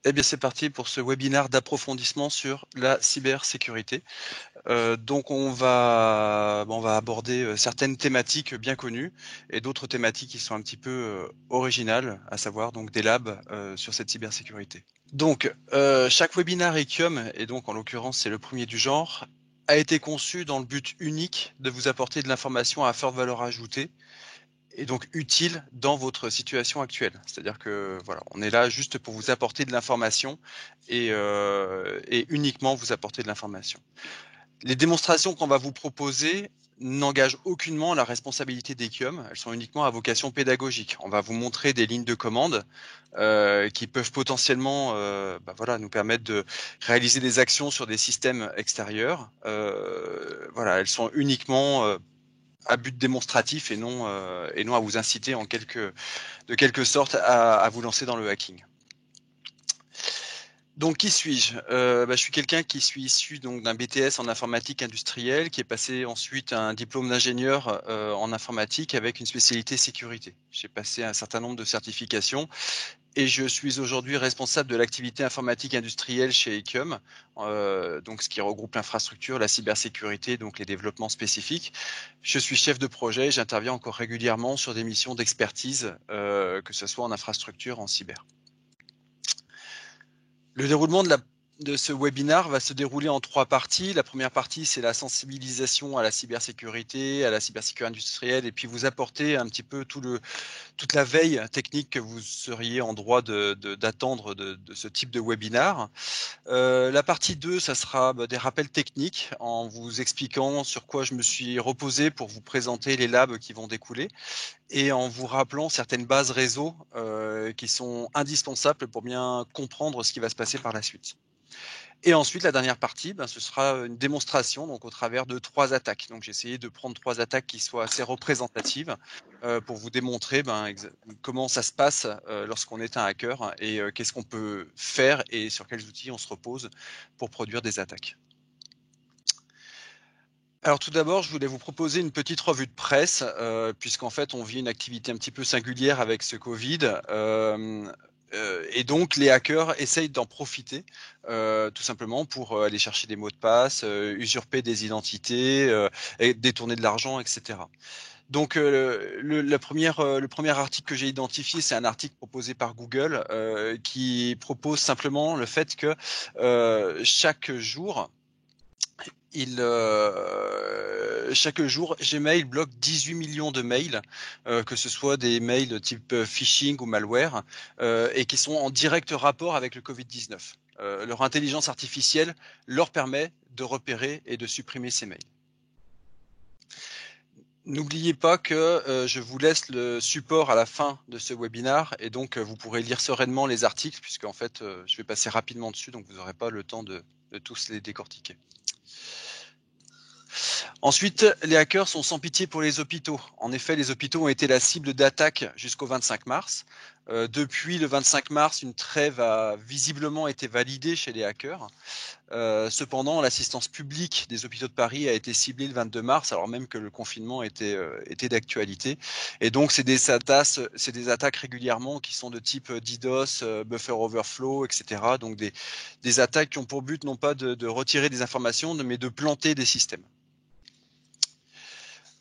Eh bien, c'est parti pour ce webinaire d'approfondissement sur la cybersécurité. Donc on va aborder, certaines thématiques bien connues et d'autres thématiques qui sont un petit peu, originales, à savoir donc des labs, sur cette cybersécurité. Donc, chaque webinaire Equium, et donc en l'occurrence c'est le premier du genre, a été conçu dans le but unique de vous apporter de l'information à forte valeur ajoutée et donc utile dans votre situation actuelle. C'est-à-dire que voilà, on est là juste pour vous apporter de l'information et uniquement vous apporter de l'information. Les démonstrations qu'on va vous proposer n'engagent aucunement la responsabilité d'Equium, elles sont uniquement à vocation pédagogique. On va vous montrer des lignes de commande qui peuvent potentiellement voilà, nous permettre de réaliser des actions sur des systèmes extérieurs. Voilà, elles sont uniquement à but démonstratif et non à vous inciter de quelque sorte à vous lancer dans le hacking. Donc qui suis-je? Je suis quelqu'un qui suis issu donc d'un BTS en informatique industrielle, qui est passé ensuite à un diplôme d'ingénieur en informatique avec une spécialité sécurité. J'ai passé un certain nombre de certifications et je suis aujourd'hui responsable de l'activité informatique industrielle chez Equium, donc ce qui regroupe l'infrastructure, la cybersécurité, donc les développements spécifiques. Je suis chef de projet, j'interviens encore régulièrement sur des missions d'expertise, que ce soit en infrastructure, en cyber. Le déroulement de ce webinaire va se dérouler en 3 parties. La première partie, c'est la sensibilisation à la cybersécurité industrielle, et puis vous apporter un petit peu toute la veille technique que vous seriez en droit d'attendre de ce type de webinaire. La partie 2, ça sera des rappels techniques en vous expliquant sur quoi je me suis reposé pour vous présenter les labs qui vont découler et en vous rappelant certaines bases réseau qui sont indispensables pour bien comprendre ce qui va se passer par la suite. Et ensuite, la dernière partie, ce sera une démonstration donc au travers de 3 attaques. Donc j'ai essayé de prendre 3 attaques qui soient assez représentatives pour vous démontrer comment ça se passe lorsqu'on est un hacker et qu'est-ce qu'on peut faire et sur quels outils on se repose pour produire des attaques. Alors tout d'abord, je voulais vous proposer une petite revue de presse, puisqu'en fait on vit une activité un petit peu singulière avec ce Covid. Et donc les hackers essayent d'en profiter, tout simplement pour aller chercher des mots de passe, usurper des identités, et détourner de l'argent, et cetera. Donc le premier article que j'ai identifié, c'est un article proposé par Google, qui propose simplement le fait que chaque jour, Gmail bloque 18 millions de mails, que ce soit des mails type phishing ou malware, et qui sont en direct rapport avec le Covid-19. Leur intelligence artificielle leur permet de repérer et de supprimer ces mails. N'oubliez pas que je vous laisse le support à la fin de ce webinaire et donc vous pourrez lire sereinement les articles puisque en fait je vais passer rapidement dessus, donc vous n'aurez pas le temps de tous les décortiquer. Ensuite, les hackers sont sans pitié pour les hôpitaux. En effet, les hôpitaux ont été la cible d'attaques jusqu'au 25 mars. Depuis le 25 mars, une trêve a visiblement été validée chez les hackers. Cependant, l'assistance publique des hôpitaux de Paris a été ciblée le 22 mars, alors même que le confinement était d'actualité. Et donc, c'est des attaques régulièrement qui sont de type DDoS, buffer overflow, etc. Donc, des attaques qui ont pour but non pas de retirer des informations, mais de planter des systèmes.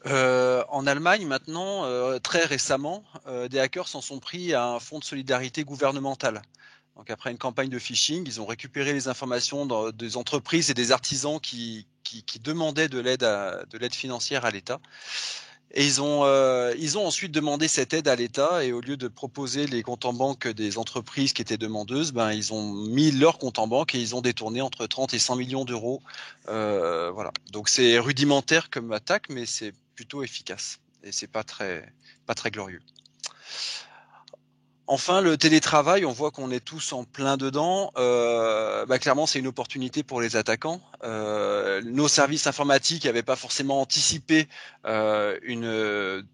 En Allemagne, maintenant, très récemment, des hackers s'en sont pris à un fonds de solidarité gouvernemental. Donc après une campagne de phishing, ils ont récupéré les informations des entreprises et des artisans qui demandaient de l'aide financière à l'État. Et ils ont ensuite demandé cette aide à l'État et au lieu de proposer les comptes en banque des entreprises qui étaient demandeuses, ils ont mis leur compte en banque et ils ont détourné entre 30 et 100 millions d'euros. Voilà. Donc c'est rudimentaire comme attaque, mais c'est plutôt efficace et c'est pas très glorieux. Enfin, le télétravail, on voit qu'on est tous en plein dedans. Clairement, c'est une opportunité pour les attaquants. Nos services informatiques n'avaient pas forcément anticipé une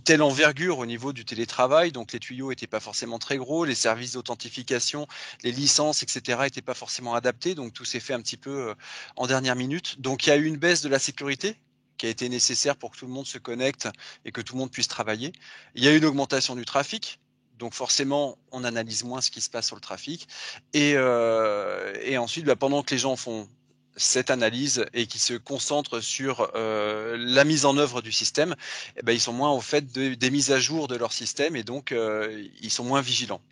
telle envergure au niveau du télétravail, donc les tuyaux n'étaient pas forcément très gros, les services d'authentification, les licences, etc. n'étaient pas forcément adaptés, donc tout s'est fait un petit peu en dernière minute. Donc il y a eu une baisse de la sécurité qui a été nécessaire pour que tout le monde se connecte et que tout le monde puisse travailler. Il y a eu une augmentation du trafic, donc forcément, on analyse moins ce qui se passe sur le trafic. Et ensuite, pendant que les gens font cette analyse et qui se concentrent sur la mise en œuvre du système, ils sont moins au fait des mises à jour de leur système et donc ils sont moins vigilants.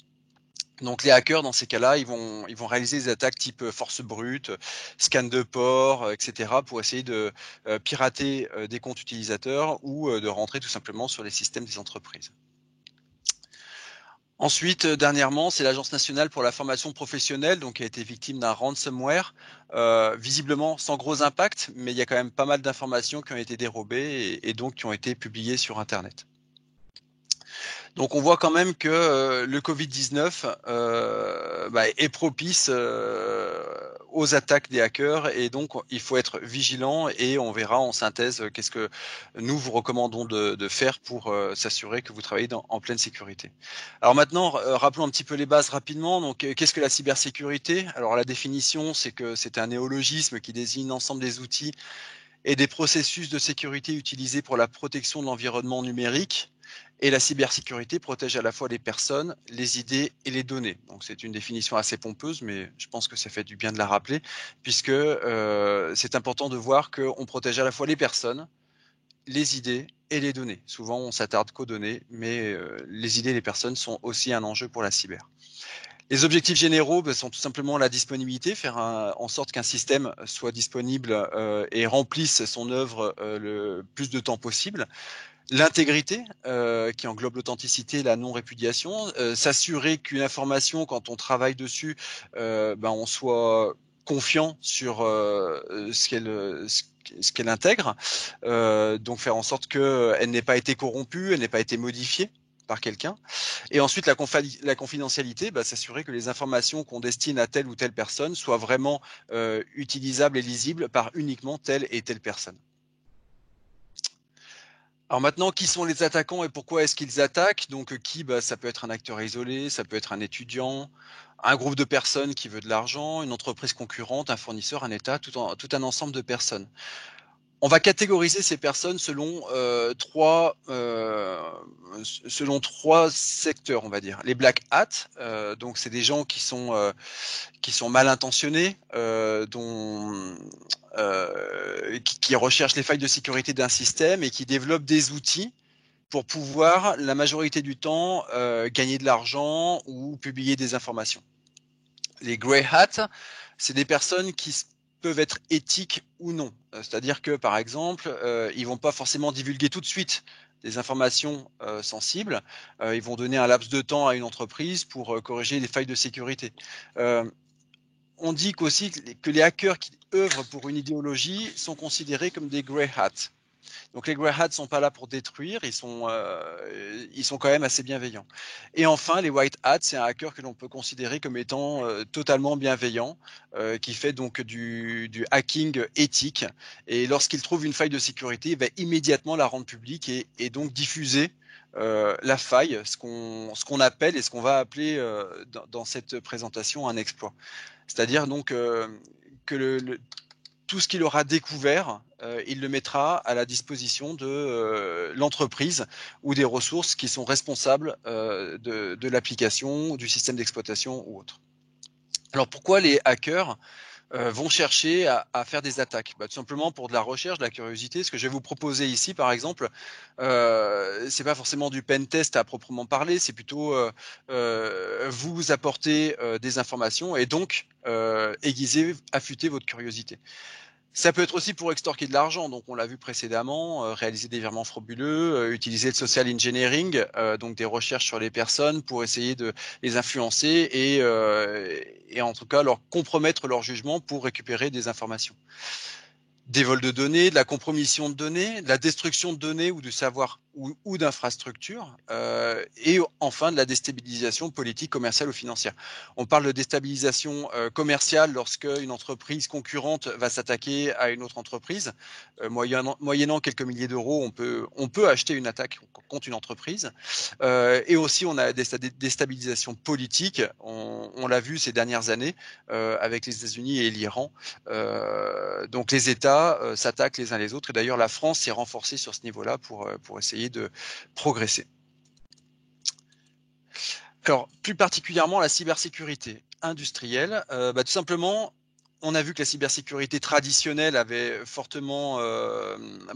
Donc les hackers, dans ces cas-là, ils vont réaliser des attaques type force brute, scan de port, etc., pour essayer de pirater des comptes utilisateurs ou de rentrer tout simplement sur les systèmes des entreprises. Ensuite, dernièrement, c'est l'Agence nationale pour la formation professionnelle, donc qui a été victime d'un ransomware, visiblement sans gros impact, mais il y a quand même pas mal d'informations qui ont été dérobées et donc qui ont été publiées sur Internet. Donc on voit quand même que le Covid-19 est propice aux attaques des hackers et donc il faut être vigilant et on verra en synthèse qu'est-ce que nous vous recommandons de faire pour s'assurer que vous travaillez en pleine sécurité. Alors maintenant, rappelons un petit peu les bases rapidement. Donc qu'est-ce que la cybersécurité? Alors la définition, c'est que c'est un néologisme qui désigne l'ensemble des outils et des processus de sécurité utilisés pour la protection de l'environnement numérique. Et la cybersécurité protège à la fois les personnes, les idées et les données. Donc c'est une définition assez pompeuse, mais je pense que ça fait du bien de la rappeler, puisque c'est important de voir qu'on protège à la fois les personnes, les idées et les données. Souvent on s'attarde qu'aux données, mais les idées et les personnes sont aussi un enjeu pour la cyber. Les objectifs généraux sont tout simplement la disponibilité, faire en sorte qu'un système soit disponible et remplisse son œuvre le plus de temps possible. L'intégrité, qui englobe l'authenticité et la non-répudiation, s'assurer qu'une information, quand on travaille dessus, on soit confiant sur ce qu'elle intègre, donc faire en sorte qu'elle n'ait pas été corrompue, elle n'ait pas été modifiée par quelqu'un. Et ensuite, la confidentialité, s'assurer que les informations qu'on destine à telle ou telle personne soient vraiment utilisables et lisibles par uniquement telle et telle personne. Alors maintenant, qui sont les attaquants et pourquoi est-ce qu'ils attaquent? Donc qui? Ça peut être un acteur isolé, ça peut être un étudiant, un groupe de personnes qui veut de l'argent, une entreprise concurrente, un fournisseur, un État, tout un ensemble de personnes. On va catégoriser ces personnes selon trois secteurs, on va dire. Les black hats, donc c'est des gens qui sont mal intentionnés, qui recherchent les failles de sécurité d'un système et qui développent des outils pour pouvoir, la majorité du temps, gagner de l'argent ou publier des informations. Les grey hats, c'est des personnes qui peuvent être éthiques ou non. C'est-à-dire que, par exemple, ils vont pas forcément divulguer tout de suite des informations sensibles. Ils vont donner un laps de temps à une entreprise pour corriger les failles de sécurité. On dit qu'aussi que les hackers qui œuvrent pour une idéologie sont considérés comme des grey hats. Donc les grey hats sont pas là pour détruire, ils sont quand même assez bienveillants. Et enfin, les white hats, c'est un hacker que l'on peut considérer comme étant totalement bienveillant, qui fait donc du hacking éthique. Et lorsqu'il trouve une faille de sécurité, il va immédiatement la rendre publique et donc diffuser la faille, ce qu'on appelle et ce qu'on va appeler dans cette présentation un exploit. C'est-à-dire donc que tout ce qu'il aura découvert, il le mettra à la disposition de l'entreprise ou des ressources qui sont responsables de l'application, du système d'exploitation ou autre. Alors pourquoi les hackers vont chercher à faire des attaques? Tout simplement pour de la recherche, de la curiosité. Ce que je vais vous proposer ici, par exemple, c'est pas forcément du pen test à proprement parler, c'est plutôt vous apporter des informations et donc aiguiser, affûter votre curiosité. Ça peut être aussi pour extorquer de l'argent, donc on l'a vu précédemment, réaliser des virements frauduleux, utiliser le social engineering, donc des recherches sur les personnes pour essayer de les influencer et en tout cas leur compromettre leur jugement pour récupérer des informations. Des vols de données, de la compromission de données, de la destruction de données ou de savoir ou d'infrastructures, et enfin de la déstabilisation politique, commerciale ou financière. On parle de déstabilisation commerciale lorsque une entreprise concurrente va s'attaquer à une autre entreprise. Moyennant quelques milliers d'euros, on peut acheter une attaque contre une entreprise. Et aussi, on a des déstabilisations politiques. On l'a vu ces dernières années avec les États-Unis et l'Iran. Donc les États s'attaquent les uns les autres. Et d'ailleurs, la France s'est renforcée sur ce niveau-là pour essayer de progresser. Alors, plus particulièrement la cybersécurité industrielle, tout simplement, on a vu que la cybersécurité traditionnelle avait fortement,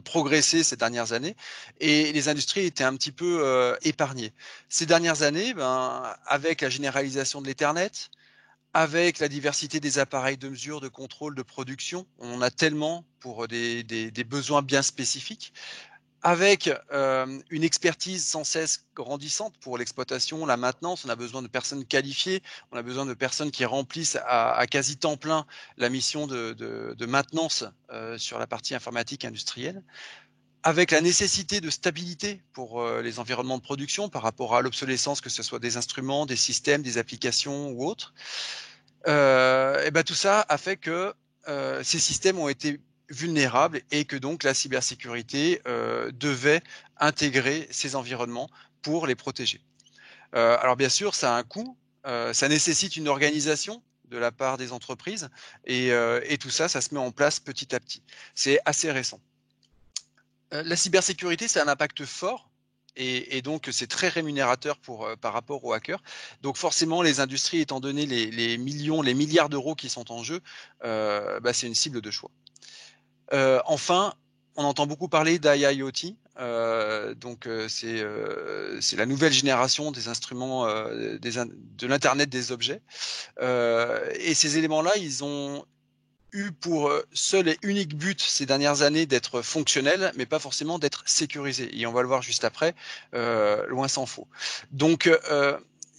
progressé ces dernières années et les industries étaient un petit peu, épargnées. Ces dernières années, avec la généralisation de l'Ethernet, avec la diversité des appareils de mesure, de contrôle, de production, on en a tellement pour des besoins bien spécifiques. Avec, une expertise sans cesse grandissante pour l'exploitation, la maintenance, on a besoin de personnes qualifiées, on a besoin de personnes qui remplissent à quasi temps plein la mission de maintenance, sur la partie informatique industrielle. Avec la nécessité de stabilité pour, les environnements de production par rapport à l'obsolescence, que ce soit des instruments, des systèmes, des applications ou autres. Tout ça a fait que, ces systèmes ont été vulnérables et que donc la cybersécurité, devait intégrer ces environnements pour les protéger. Alors bien sûr, ça a un coût, ça nécessite une organisation de la part des entreprises et tout ça, ça se met en place petit à petit. C'est assez récent. La cybersécurité, c'est un impact fort et donc c'est très rémunérateur pour, par rapport aux hackers. Donc forcément, les industries étant donné les millions, les milliards d'euros qui sont en jeu, c'est une cible de choix. Enfin, on entend beaucoup parler d'IIoT, c'est la nouvelle génération des instruments, de l'internet des objets, et ces éléments-là, ils ont eu pour seul et unique but ces dernières années d'être fonctionnel, mais pas forcément d'être sécurisé. Et on va le voir juste après, loin s'en faut. Donc,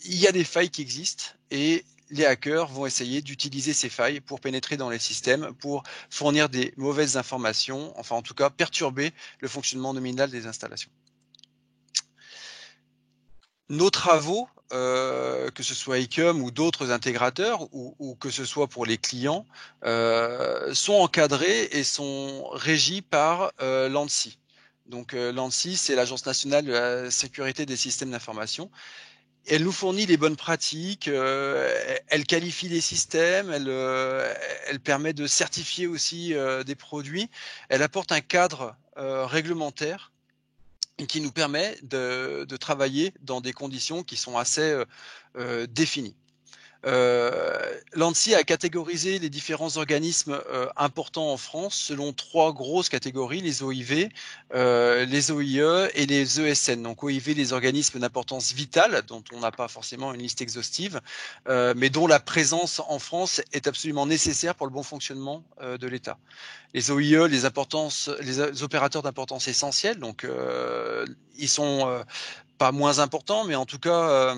il y a des failles qui existent et les hackers vont essayer d'utiliser ces failles pour pénétrer dans les systèmes, pour fournir des mauvaises informations, enfin en tout cas perturber le fonctionnement nominal des installations. Nos travaux, que ce soit Ecom ou d'autres intégrateurs ou que ce soit pour les clients, sont encadrés et sont régis par, l'ANSSI. Donc, l'ANSSI, c'est l'Agence nationale de la sécurité des systèmes d'information. Elle nous fournit les bonnes pratiques, elle qualifie les systèmes, elle permet de certifier aussi, des produits. Elle apporte un cadre, réglementaire qui nous permet de travailler dans des conditions qui sont assez définies. L'ANSSI a catégorisé les différents organismes importants en France selon 3 grosses catégories, les OIV, les OIE et les ESN. Donc OIV, les organismes d'importance vitale, dont on n'a pas forcément une liste exhaustive, mais dont la présence en France est absolument nécessaire pour le bon fonctionnement de l'État. Les OIE, les opérateurs d'importance essentielle, donc ils sont pas moins importants, mais en tout cas,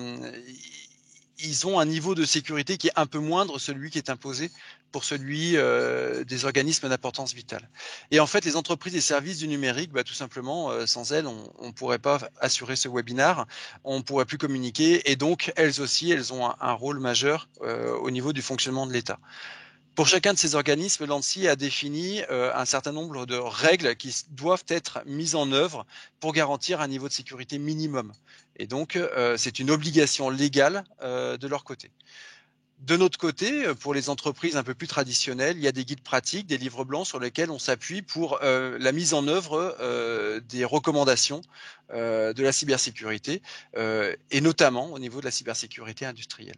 ils ont un niveau de sécurité qui est un peu moindre, celui qui est imposé pour celui des organismes d'importance vitale. Et en fait, les entreprises et services du numérique, tout simplement, sans elles, on ne pourrait pas assurer ce webinaire, on ne pourrait plus communiquer, et donc elles aussi, elles ont un rôle majeur au niveau du fonctionnement de l'État. Pour chacun de ces organismes, l'ANSSI a défini un certain nombre de règles qui doivent être mises en œuvre pour garantir un niveau de sécurité minimum. Et donc, c'est une obligation légale de leur côté. De notre côté, pour les entreprises un peu plus traditionnelles, il y a des guides pratiques, des livres blancs sur lesquels on s'appuie pour la mise en œuvre des recommandations de la cybersécurité, et notamment au niveau de la cybersécurité industrielle.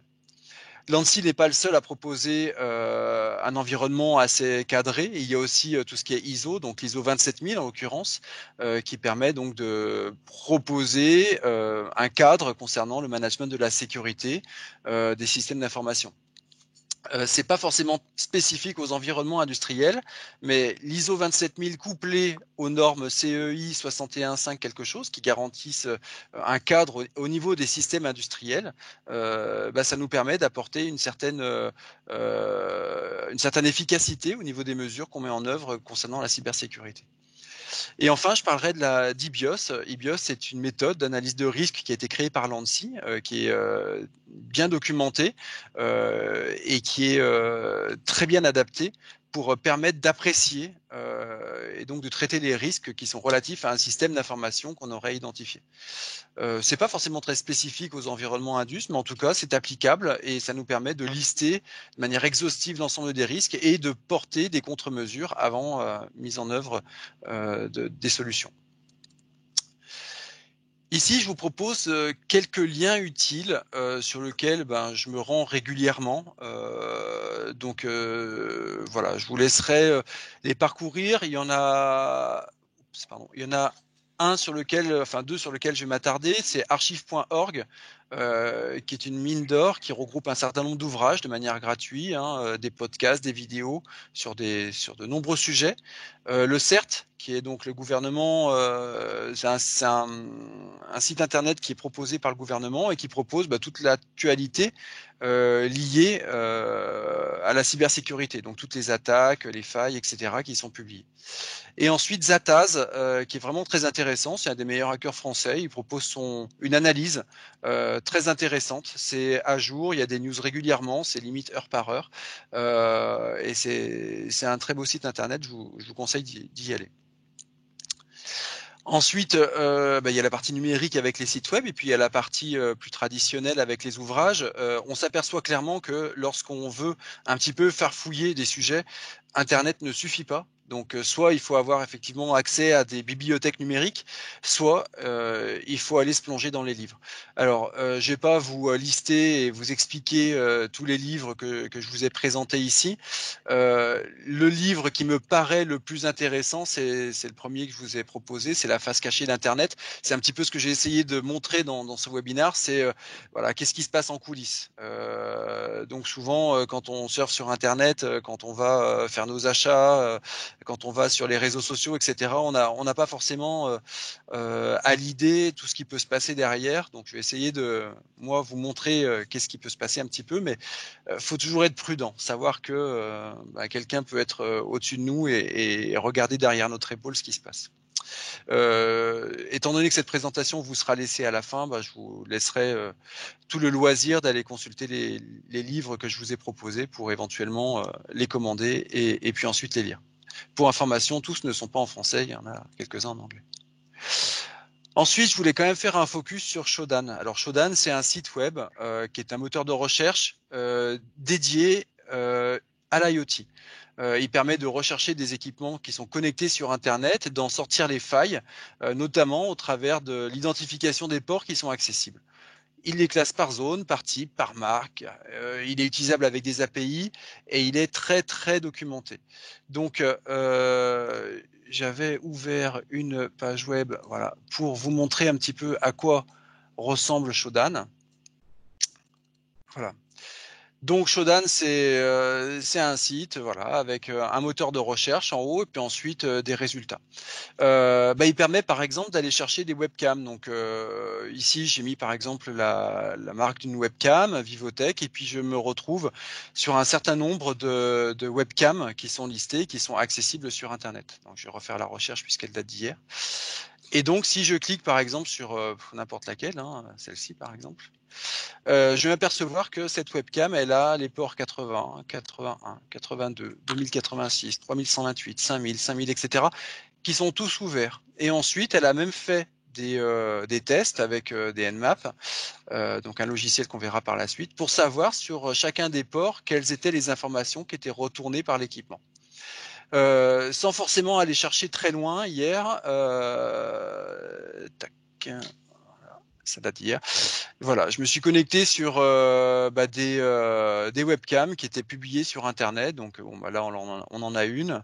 L'ANSSI n'est pas le seul à proposer un environnement assez cadré. Il y a aussi tout ce qui est ISO, donc l'ISO 27000 en l'occurrence, qui permet donc de proposer un cadre concernant le management de la sécurité des systèmes d'information. C'est pas forcément spécifique aux environnements industriels, mais l'ISO 27000 couplé aux normes CEI 61.5 quelque chose qui garantissent un cadre au niveau des systèmes industriels, ça nous permet d'apporter une certaine efficacité au niveau des mesures qu'on met en œuvre concernant la cybersécurité. Et enfin, je parlerai de la d'IBIOS. IBIOS, c'est une méthode d'analyse de risque qui a été créée par l'ANSSI, qui est bien documentée et qui est très bien adaptée pour permettre d'apprécier et donc de traiter les risques qui sont relatifs à un système d'information qu'on aurait identifié. C'est pas forcément très spécifique aux environnements indus, mais en tout cas, c'est applicable et ça nous permet de lister de manière exhaustive l'ensemble des risques et de porter des contre-mesures avant mise en œuvre des solutions. Ici, je vous propose quelques liens utiles sur lesquels je me rends régulièrement. Voilà, je vous laisserai les parcourir. Il y en a un sur lequel, enfin deux sur lesquels je vais m'attarder. C'est archive.org, qui est une mine d'or qui regroupe un certain nombre d'ouvrages de manière gratuite, hein, des podcasts, des vidéos sur de nombreux sujets. Le CERT, qui est donc le gouvernement, c'est un site internet qui est proposé par le gouvernement et qui propose toute l'actualité liée à la cybersécurité, donc toutes les attaques, les failles, etc., qui sont publiées. Et ensuite Zataz, qui est vraiment très intéressant, c'est un des meilleurs hackers français, il propose une analyse très intéressante, c'est à jour, il y a des news régulièrement, c'est limite heure par heure, et c'est un très beau site internet, je vous conseille d'y aller. Ensuite, il y a la partie numérique avec les sites web et puis il y a la partie plus traditionnelle avec les ouvrages. On s'aperçoit clairement que lorsqu'on veut un petit peu farfouiller des sujets, Internet ne suffit pas. Donc, soit il faut avoir effectivement accès à des bibliothèques numériques, soit il faut aller se plonger dans les livres. Alors, je vais pas vous lister et vous expliquer tous les livres que je vous ai présentés ici. Le livre qui me paraît le plus intéressant, c'est le premier que je vous ai proposé, c'est La face cachée d'Internet. C'est un petit peu ce que j'ai essayé de montrer dans ce webinaire, c'est voilà, qu'est-ce qui se passe en coulisses. Donc souvent, quand on surfe sur Internet, quand on va faire nos achats, quand on va sur les réseaux sociaux, etc., on n'a pas forcément à l'idée tout ce qui peut se passer derrière. Donc je vais essayer de, moi, vous montrer qu'est-ce qui peut se passer un petit peu, mais faut toujours être prudent, savoir que quelqu'un peut être au-dessus de nous et regarder derrière notre épaule ce qui se passe. Étant donné que cette présentation vous sera laissée à la fin, je vous laisserai tout le loisir d'aller consulter les livres que je vous ai proposés pour éventuellement les commander et puis ensuite les lire. Pour information, tous ne sont pas en français, il y en a quelques-uns en anglais. Ensuite, je voulais quand même faire un focus sur Shodan. Alors Shodan, c'est un site web qui est un moteur de recherche dédié à l'IoT. Il permet de rechercher des équipements qui sont connectés sur Internet, d'en sortir les failles, notamment au travers de l'identification des ports qui sont accessibles. Il les classe par zone, par type, par marque. Il est utilisable avec des API et il est très très documenté. Donc j'avais ouvert une page web, voilà, pour vous montrer un petit peu à quoi ressemble Shodan. Voilà. Donc Shodan, c'est un site, voilà, avec un moteur de recherche en haut et puis ensuite des résultats. Il permet par exemple d'aller chercher des webcams. Donc ici j'ai mis par exemple la marque d'une webcam, Vivotech, et puis je me retrouve sur un certain nombre de webcams qui sont listées, qui sont accessibles sur Internet. Donc je vais refaire la recherche puisqu'elle date d'hier. Et donc si je clique par exemple sur n'importe laquelle, hein, celle-ci par exemple, je vais m'apercevoir que cette webcam, elle a les ports 80, 81, 82, 2086, 3128, 5000, 5000, etc., qui sont tous ouverts. Et ensuite, elle a même fait des tests avec des Nmap, donc un logiciel qu'on verra par la suite, pour savoir sur chacun des ports quelles étaient les informations qui étaient retournées par l'équipement. Sans forcément aller chercher très loin hier, tac, ça date d'hier. Voilà, je me suis connecté sur des webcams qui étaient publiées sur Internet. Donc là, on en a une.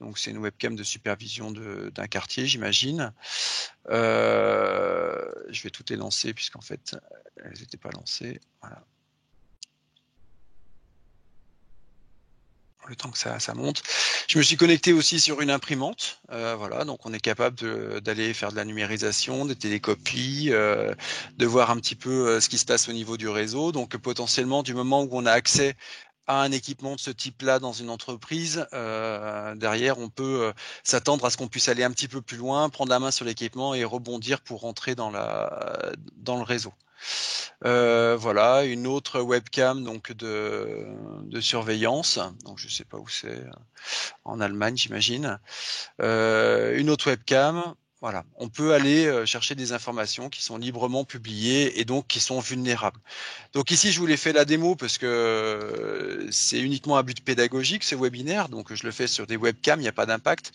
Donc c'est une webcam de supervision d'un quartier, j'imagine. Je vais toutes les lancer puisqu'en fait, elles n'étaient pas lancées. Voilà. Le temps que ça monte. Je me suis connecté aussi sur une imprimante. Voilà, donc on est capable d'aller faire de la numérisation, des télécopies, de voir un petit peu ce qui se passe au niveau du réseau. Donc potentiellement, du moment où on a accès à un équipement de ce type-là dans une entreprise, derrière, on peut s'attendre à ce qu'on puisse aller un petit peu plus loin, prendre la main sur l'équipement et rebondir pour rentrer dans le réseau. Voilà, une autre webcam donc de surveillance. Donc je sais pas où c'est, en Allemagne j'imagine. Une autre webcam. Voilà, on peut aller chercher des informations qui sont librement publiées et donc qui sont vulnérables. Donc ici, je vous l'ai fait la démo parce que c'est uniquement à but pédagogique ce webinaire, donc je le fais sur des webcams, il n'y a pas d'impact.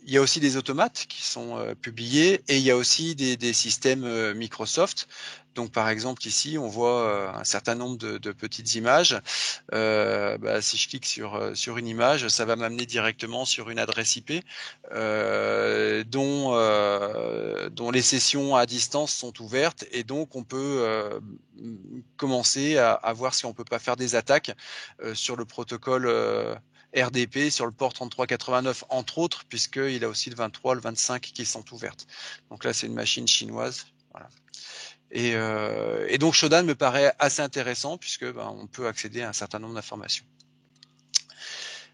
Il y a aussi des automates qui sont publiés et il y a aussi des systèmes Microsoft. Donc par exemple ici on voit un certain nombre de petites images. Si je clique sur une image, ça va m'amener directement sur une adresse IP dont les sessions à distance sont ouvertes et donc on peut commencer à voir si on peut pas faire des attaques sur le protocole RDP sur le port 3389 entre autres, puisqu'il a aussi le 23, le 25 qui sont ouvertes. Donc là, c'est une machine chinoise. Voilà. Et donc Shodan me paraît assez intéressant puisque on peut accéder à un certain nombre d'informations.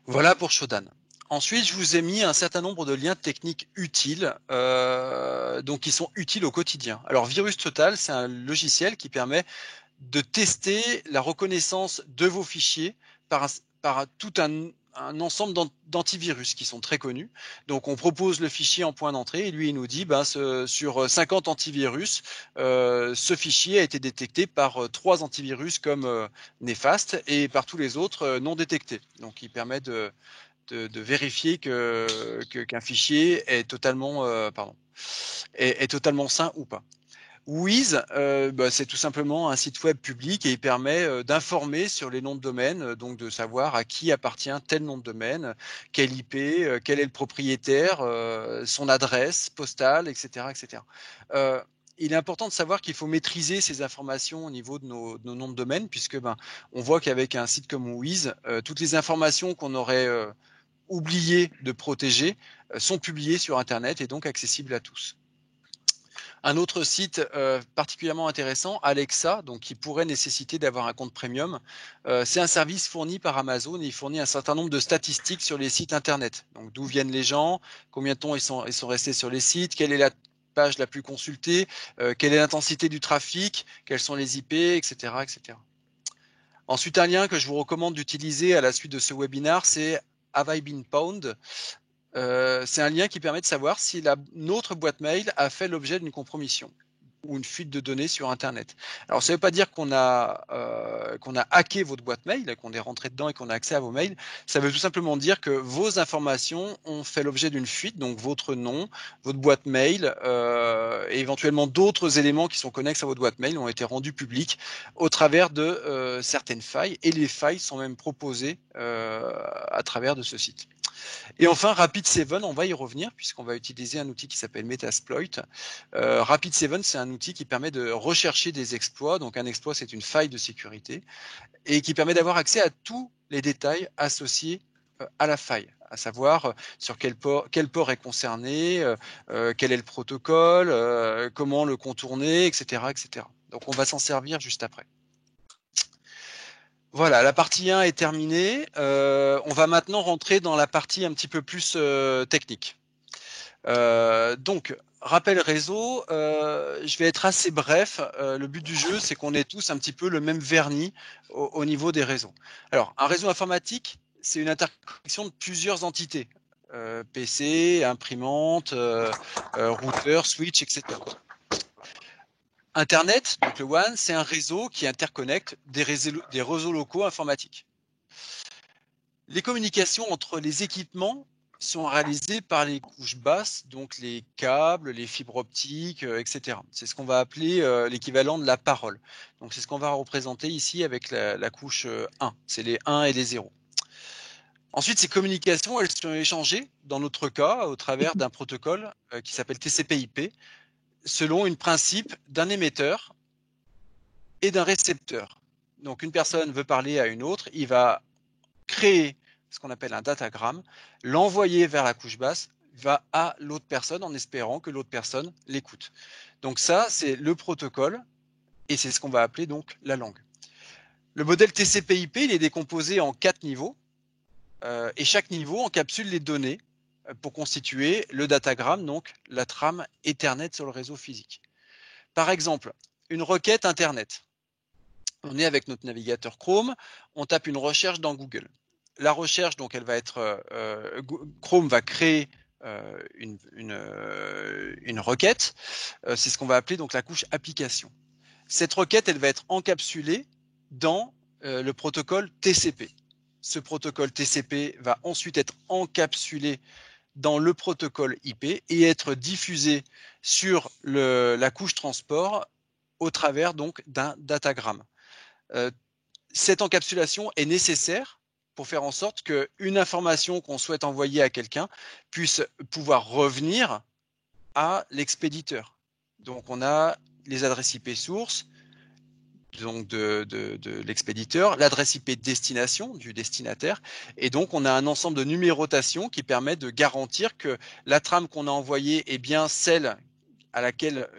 Voilà pour Shodan. Ensuite, je vous ai mis un certain nombre de liens techniques utiles, donc qui sont utiles au quotidien. Alors Virus Total, c'est un logiciel qui permet de tester la reconnaissance de vos fichiers par tout un ensemble d'antivirus qui sont très connus. Donc on propose le fichier en point d'entrée et lui il nous dit sur 50 antivirus, ce fichier a été détecté par 3 antivirus comme néfastes et par tous les autres non détectés. Donc il permet de vérifier qu'un fichier est totalement est totalement sain ou pas. Wiz, c'est tout simplement un site web public et il permet d'informer sur les noms de domaine, donc de savoir à qui appartient tel nom de domaine, quel IP, quel est le propriétaire, son adresse postale, etc., etc. Il est important de savoir qu'il faut maîtriser ces informations au niveau de nos noms de domaine, puisque on voit qu'avec un site comme Wiz, toutes les informations qu'on aurait oublié de protéger sont publiées sur Internet et donc accessibles à tous. Un autre site particulièrement intéressant, Alexa, donc qui pourrait nécessiter d'avoir un compte premium, c'est un service fourni par Amazon et il fournit un certain nombre de statistiques sur les sites internet. Donc d'où viennent les gens, combien de temps ils sont restés sur les sites, quelle est la page la plus consultée, quelle est l'intensité du trafic, quels sont les IP, etc., etc. Ensuite, un lien que je vous recommande d'utiliser à la suite de ce webinaire, c'est Have I Been Pwned? C'est un lien qui permet de savoir si notre boîte mail a fait l'objet d'une compromission ou une fuite de données sur Internet. Alors, ça ne veut pas dire qu'on a hacké votre boîte mail, qu'on est rentré dedans et qu'on a accès à vos mails. Ça veut tout simplement dire que vos informations ont fait l'objet d'une fuite, donc votre nom, votre boîte mail et éventuellement d'autres éléments qui sont connexes à votre boîte mail ont été rendus publics au travers de certaines failles et les failles sont même proposées à travers de ce site. Et enfin, Rapid7, on va y revenir puisqu'on va utiliser un outil qui s'appelle Metasploit. Rapid7, c'est un outil qui permet de rechercher des exploits. Donc un exploit, c'est une faille de sécurité et qui permet d'avoir accès à tous les détails associés à la faille, à savoir sur quel port est concerné, quel est le protocole, comment le contourner, etc., etc. Donc on va s'en servir juste après. Voilà, la partie 1 est terminée. On va maintenant rentrer dans la partie un petit peu plus technique. Donc, rappel réseau, je vais être assez bref. Le but du jeu, c'est qu'on ait tous un petit peu le même vernis au niveau des réseaux. Alors, un réseau informatique, c'est une interconnexion de plusieurs entités. PC, imprimante, routeur, switch, etc. Internet, donc le WAN, c'est un réseau qui interconnecte des réseaux locaux informatiques. Les communications entre les équipements sont réalisées par les couches basses, donc les câbles, les fibres optiques, etc. C'est ce qu'on va appeler l'équivalent de la parole. Donc c'est ce qu'on va représenter ici avec la couche 1, c'est les 1 et les 0. Ensuite, ces communications, elles sont échangées, dans notre cas, au travers d'un protocole qui s'appelle TCP/IP, selon un principe d'un émetteur et d'un récepteur. Donc une personne veut parler à une autre, il va créer ce qu'on appelle un datagramme, l'envoyer vers la couche basse, va à l'autre personne en espérant que l'autre personne l'écoute. Donc ça, c'est le protocole et c'est ce qu'on va appeler donc la langue. Le modèle TCP/IP, il est décomposé en 4 niveaux et chaque niveau encapsule les données pour constituer le datagramme, donc la trame Ethernet sur le réseau physique. Par exemple, une requête Internet. On est avec notre navigateur Chrome, on tape une recherche dans Google. La recherche, donc, elle va être Chrome va créer une requête. C'est ce qu'on va appeler donc la couche application. Cette requête, elle va être encapsulée dans le protocole TCP. Ce protocole TCP va ensuite être encapsulé dans le protocole IP et être diffusé sur la couche transport au travers donc d'un datagramme. Cette encapsulation est nécessaire pour faire en sorte qu'une information qu'on souhaite envoyer à quelqu'un puisse pouvoir revenir à l'expéditeur. Donc on a les adresses IP sources donc de l'expéditeur, l'adresse IP destination du destinataire, et donc on a un ensemble de numérotation qui permet de garantir que la trame qu'on a envoyée est bien celle à laquelle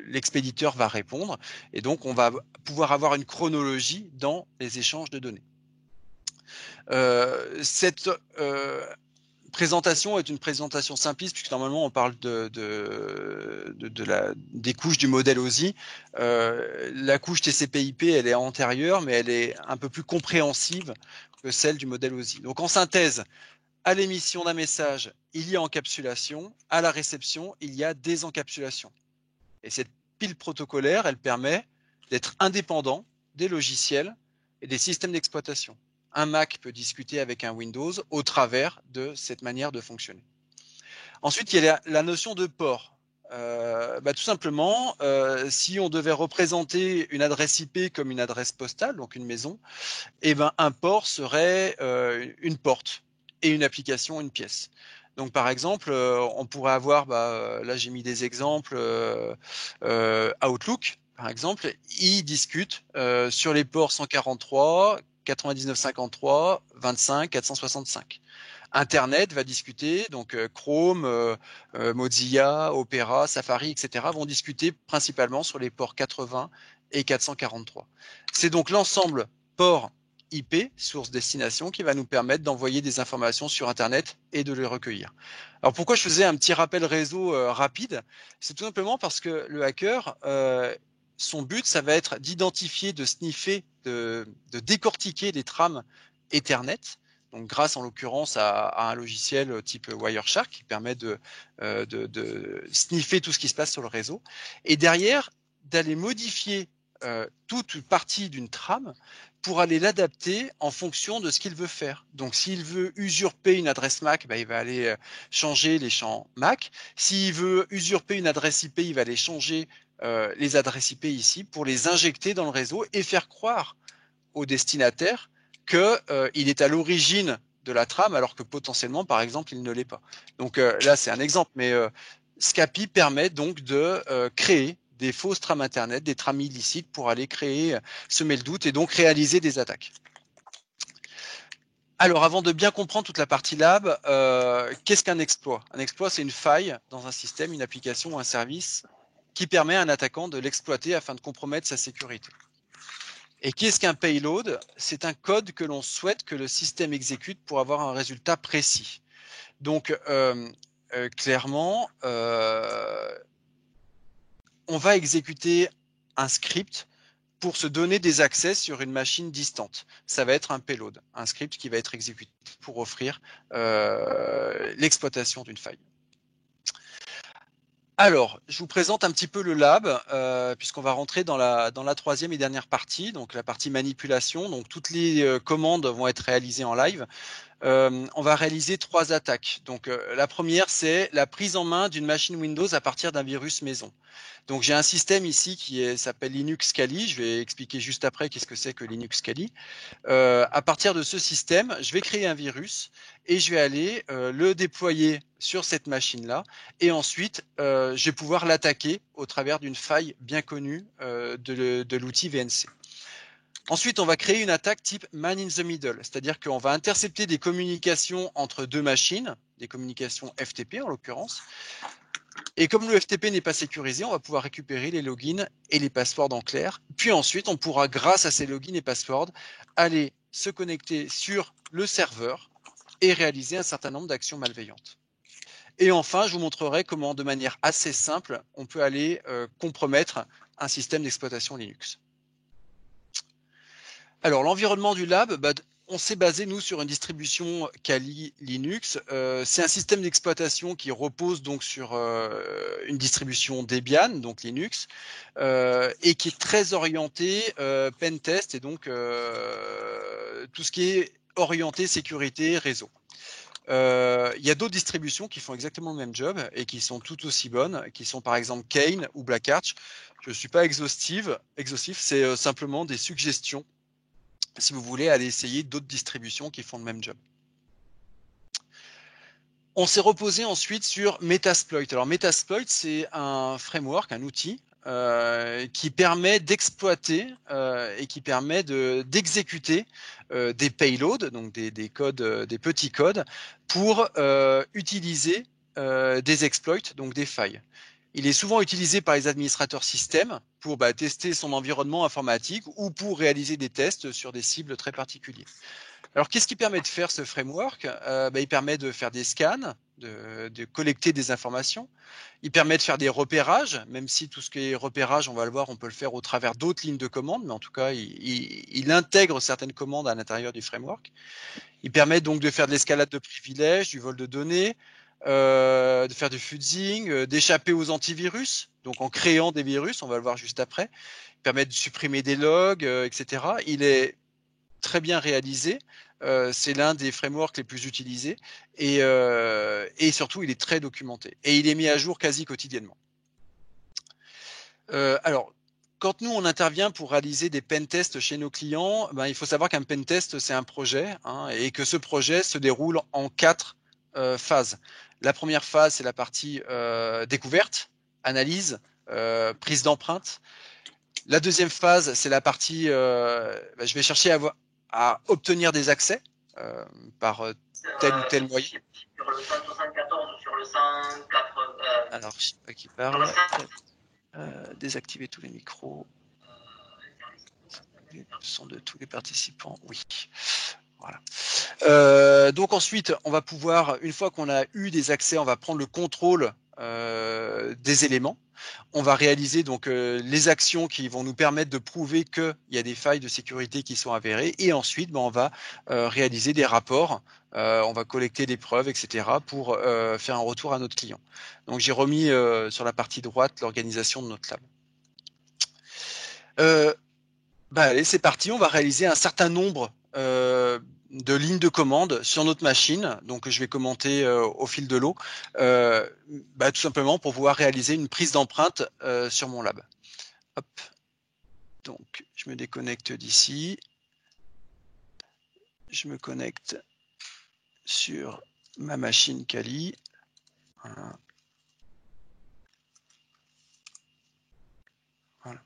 l'expéditeur va répondre, et donc on va pouvoir avoir une chronologie dans les échanges de données. Cette présentation est une présentation simpliste, puisque normalement on parle des couches du modèle OSI. La couche TCP/IP, elle est antérieure, mais elle est un peu plus compréhensive que celle du modèle OSI. Donc en synthèse, à l'émission d'un message, il y a encapsulation, à la réception, il y a désencapsulation. Et cette pile protocolaire, elle permet d'être indépendant des logiciels et des systèmes d'exploitation. Un Mac peut discuter avec un Windows au travers de cette manière de fonctionner. Ensuite, il y a la notion de port. Tout simplement, si on devait représenter une adresse IP comme une adresse postale, donc une maison, un port serait une porte et une application, une pièce. Donc par exemple, on pourrait avoir, là j'ai mis des exemples, Outlook, par exemple, il discute sur les ports 143, 9953, 25, 465. Internet va discuter, donc Chrome, Mozilla, Opera, Safari, etc. vont discuter principalement sur les ports 80 et 443. C'est donc l'ensemble port IP, source destination, qui va nous permettre d'envoyer des informations sur Internet et de les recueillir. Alors pourquoi je faisais un petit rappel réseau rapide? C'est tout simplement parce que le hacker, son but, ça va être d'identifier, de sniffer, de décortiquer des trames Ethernet, donc grâce en l'occurrence à un logiciel type Wireshark qui permet de sniffer tout ce qui se passe sur le réseau, et derrière d'aller modifier toute partie d'une trame pour aller l'adapter en fonction de ce qu'il veut faire. Donc s'il veut usurper une adresse MAC, il va aller changer les champs MAC. S'il veut usurper une adresse IP, il va aller changer les adresses IP ici pour les injecter dans le réseau et faire croire au destinataire qu'il est à l'origine de la trame, alors que potentiellement, par exemple, il ne l'est pas. Donc là, c'est un exemple, mais Scapy permet donc de créer des fausses trames Internet, des trames illicites pour aller créer, semer le doute et donc réaliser des attaques. Alors, avant de bien comprendre toute la partie lab, qu'est-ce qu'un exploit? Un exploit, c'est une faille dans un système, une application ou un service qui permet à un attaquant de l'exploiter afin de compromettre sa sécurité. Et qu'est-ce qu'un payload? C'est un code que l'on souhaite que le système exécute pour avoir un résultat précis. Donc, clairement, on va exécuter un script pour se donner des accès sur une machine distante. Ça va être un payload, un script qui va être exécuté pour offrir l'exploitation d'une faille. Alors, je vous présente un petit peu le lab, puisqu'on va rentrer dans la troisième et dernière partie, donc la partie manipulation. Donc, toutes les commandes vont être réalisées en live. On va réaliser 3 attaques. Donc, la première, c'est la prise en main d'une machine Windows à partir d'un virus maison. Donc, j'ai un système ici qui s'appelle Linux Kali. Je vais expliquer juste après qu'est-ce que c'est que Linux Kali. À partir de ce système, je vais créer un virus et je vais aller le déployer sur cette machine-là. Et ensuite, je vais pouvoir l'attaquer au travers d'une faille bien connue de l'outil VNC. Ensuite, on va créer une attaque type man in the middle, c'est-à-dire qu'on va intercepter des communications entre deux machines, des communications FTP en l'occurrence. Et comme le FTP n'est pas sécurisé, on va pouvoir récupérer les logins et les passwords en clair. Puis ensuite, on pourra, grâce à ces logins et passwords, aller se connecter sur le serveur et réaliser un certain nombre d'actions malveillantes. Et enfin, je vous montrerai comment, de manière assez simple, on peut aller compromettre un système d'exploitation Linux. Alors, l'environnement du lab, on s'est basé, nous, sur une distribution Kali Linux. C'est un système d'exploitation qui repose donc sur une distribution Debian, donc Linux, et qui est très orienté pentest et donc tout ce qui est orienté sécurité réseau. Il y a d'autres distributions qui font exactement le même job et qui sont tout aussi bonnes, qui sont par exemple Kane ou Black Arch. Je ne suis pas exhaustif, c'est simplement des suggestions si vous voulez aller essayer d'autres distributions qui font le même job. On s'est reposé ensuite sur Metasploit. Alors Metasploit, c'est un framework, un outil qui permet d'exploiter et qui permet d'exécuter des payloads, donc des codes, des petits codes, pour utiliser des exploits, donc des failles. Il est souvent utilisé par les administrateurs système pour tester son environnement informatique ou pour réaliser des tests sur des cibles très particulières. Alors, qu'est-ce qui permet de faire ce framework? Il permet de faire des scans, de collecter des informations. Il permet de faire des repérages, même si tout ce qui est repérage, on va le voir, on peut le faire au travers d'autres lignes de commande, mais en tout cas, il intègre certaines commandes à l'intérieur du framework. Il permet donc de faire de l'escalade de privilèges, du vol de données, de faire du fuzzing, d'échapper aux antivirus, donc en créant des virus, on va le voir juste après. Il permet de supprimer des logs, etc. Il est très bien réalisé. C'est l'un des frameworks les plus utilisés et surtout il est très documenté et il est mis à jour quasi quotidiennement. Alors, quand nous on intervient pour réaliser des pentests chez nos clients, il faut savoir qu'un pentest c'est un projet et que ce projet se déroule en 4 phases. La première phase c'est la partie découverte, analyse, prise d'empreinte. La deuxième phase c'est la partie je vais chercher à obtenir des accès par tel ou tel moyen. Sur le 174 ou sur le 180. Alors, je sais pas qui parle. Désactiver tous les micros. Le son de tous les participants, oui. Voilà. Donc ensuite, on va pouvoir, une fois qu'on a eu des accès, on va prendre le contrôle des éléments. On va réaliser donc les actions qui vont nous permettre de prouver qu'il y a des failles de sécurité qui sont avérées. Et ensuite, on va réaliser des rapports. On va collecter des preuves, etc. pour faire un retour à notre client. Donc j'ai remis sur la partie droite l'organisation de notre lab. Allez, c'est parti. On va réaliser un certain nombre de lignes de commande sur notre machine. Donc, je vais commenter au fil de l'eau, tout simplement pour pouvoir réaliser une prise d'empreinte sur mon lab. Hop. Donc, je me déconnecte d'ici. Je me connecte sur ma machine Kali. Voilà. Voilà.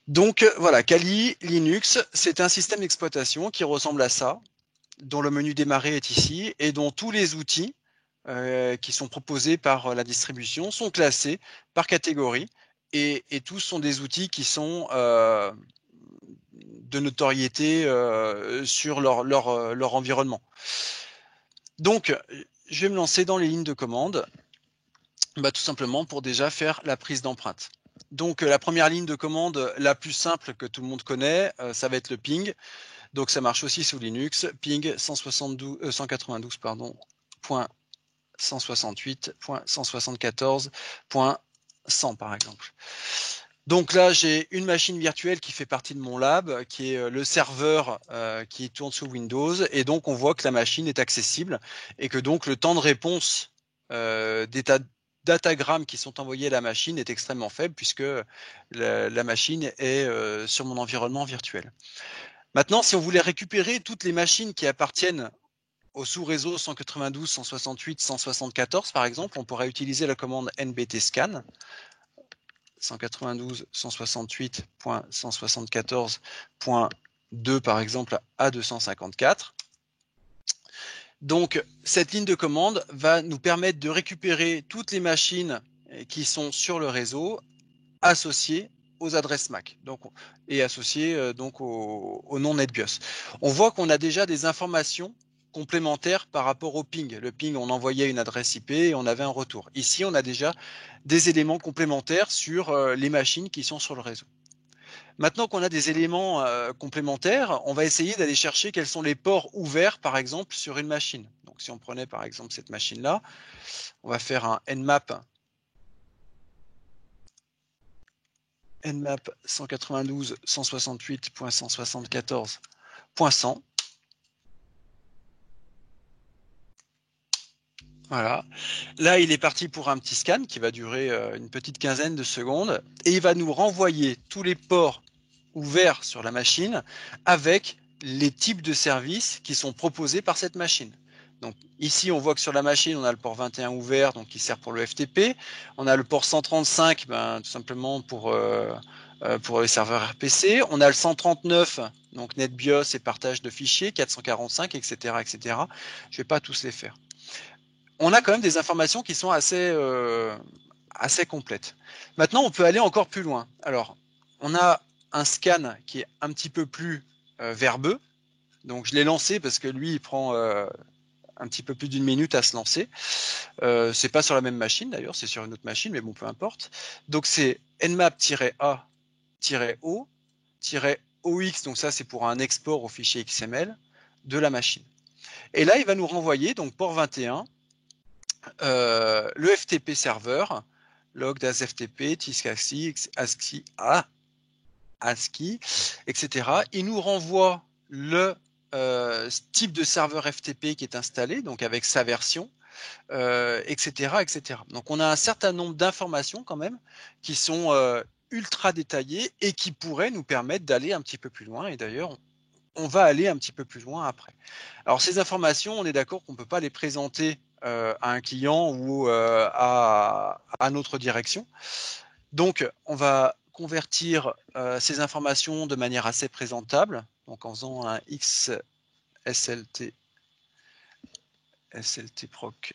Donc, voilà, Kali Linux, c'est un système d'exploitation qui ressemble à ça, dont le menu démarrer est ici et dont tous les outils qui sont proposés par la distribution sont classés par catégorie et tous sont des outils qui sont de notoriété sur leur environnement. Donc, je vais me lancer dans les lignes de commande, tout simplement pour déjà faire la prise d'empreinte. Donc, la première ligne de commande la plus simple que tout le monde connaît, ça va être le ping. Donc, ça marche aussi sous Linux, ping 192, pardon, 168.174.100 par exemple. Donc là, j'ai une machine virtuelle qui fait partie de mon lab, qui est le serveur qui tourne sous Windows, et donc on voit que la machine est accessible et que donc le temps de réponse des datagrammes qui sont envoyés à la machine est extrêmement faible puisque la machine est sur mon environnement virtuel. Maintenant, si on voulait récupérer toutes les machines qui appartiennent au sous-réseau 192, 168, 174 par exemple, on pourrait utiliser la commande nbtscan 192, 168.174.2 par exemple à 254. Donc cette ligne de commande va nous permettre de récupérer toutes les machines qui sont sur le réseau associées aux adresses MAC et associées donc au nom NetBIOS. On voit qu'on a déjà des informations complémentaires par rapport au ping. Le ping, on envoyait une adresse IP et on avait un retour. Ici, on a déjà des éléments complémentaires sur les machines qui sont sur le réseau. Maintenant qu'on a des éléments complémentaires, on va essayer d'aller chercher quels sont les ports ouverts, par exemple, sur une machine. Donc, si on prenait, par exemple, cette machine-là, on va faire un nmap 192.168.174.100. Voilà. Là, il est parti pour un petit scan qui va durer une petite quinzaine de secondes et il va nous renvoyer tous les ports ouverts sur la machine avec les types de services qui sont proposés par cette machine. Donc ici, on voit que sur la machine, on a le port 21 ouvert, donc qui sert pour le FTP. On a le port 135, tout simplement pour les serveurs RPC. On a le 139, donc NetBIOS et partage de fichiers, 445, etc., etc. Je ne vais pas tous les faire. On a quand même des informations qui sont assez complètes. Maintenant, on peut aller encore plus loin. Alors, on a un scan qui est un petit peu plus verbeux. Donc, je l'ai lancé parce que lui, il prend un petit peu plus d'une minute à se lancer. C'est pas sur la même machine d'ailleurs, c'est sur une autre machine, mais bon, peu importe. Donc, c'est nmap-a-o-ox, donc ça, c'est pour un export au fichier XML de la machine. Et là, il va nous renvoyer, donc port 21, le FTP serveur, log das FTP, TISC-ASCII, ASCII, etc. Il nous renvoie le type de serveur FTP qui est installé, donc avec sa version, etc., etc. Donc on a un certain nombre d'informations quand même qui sont ultra détaillées et qui pourraient nous permettre d'aller un petit peu plus loin. Et d'ailleurs, on va aller un petit peu plus loin après. Alors ces informations, on est d'accord qu'on ne peut pas les présenter à un client ou à notre direction. Donc on va convertir ces informations de manière assez présentable, donc en faisant un XSLT proc.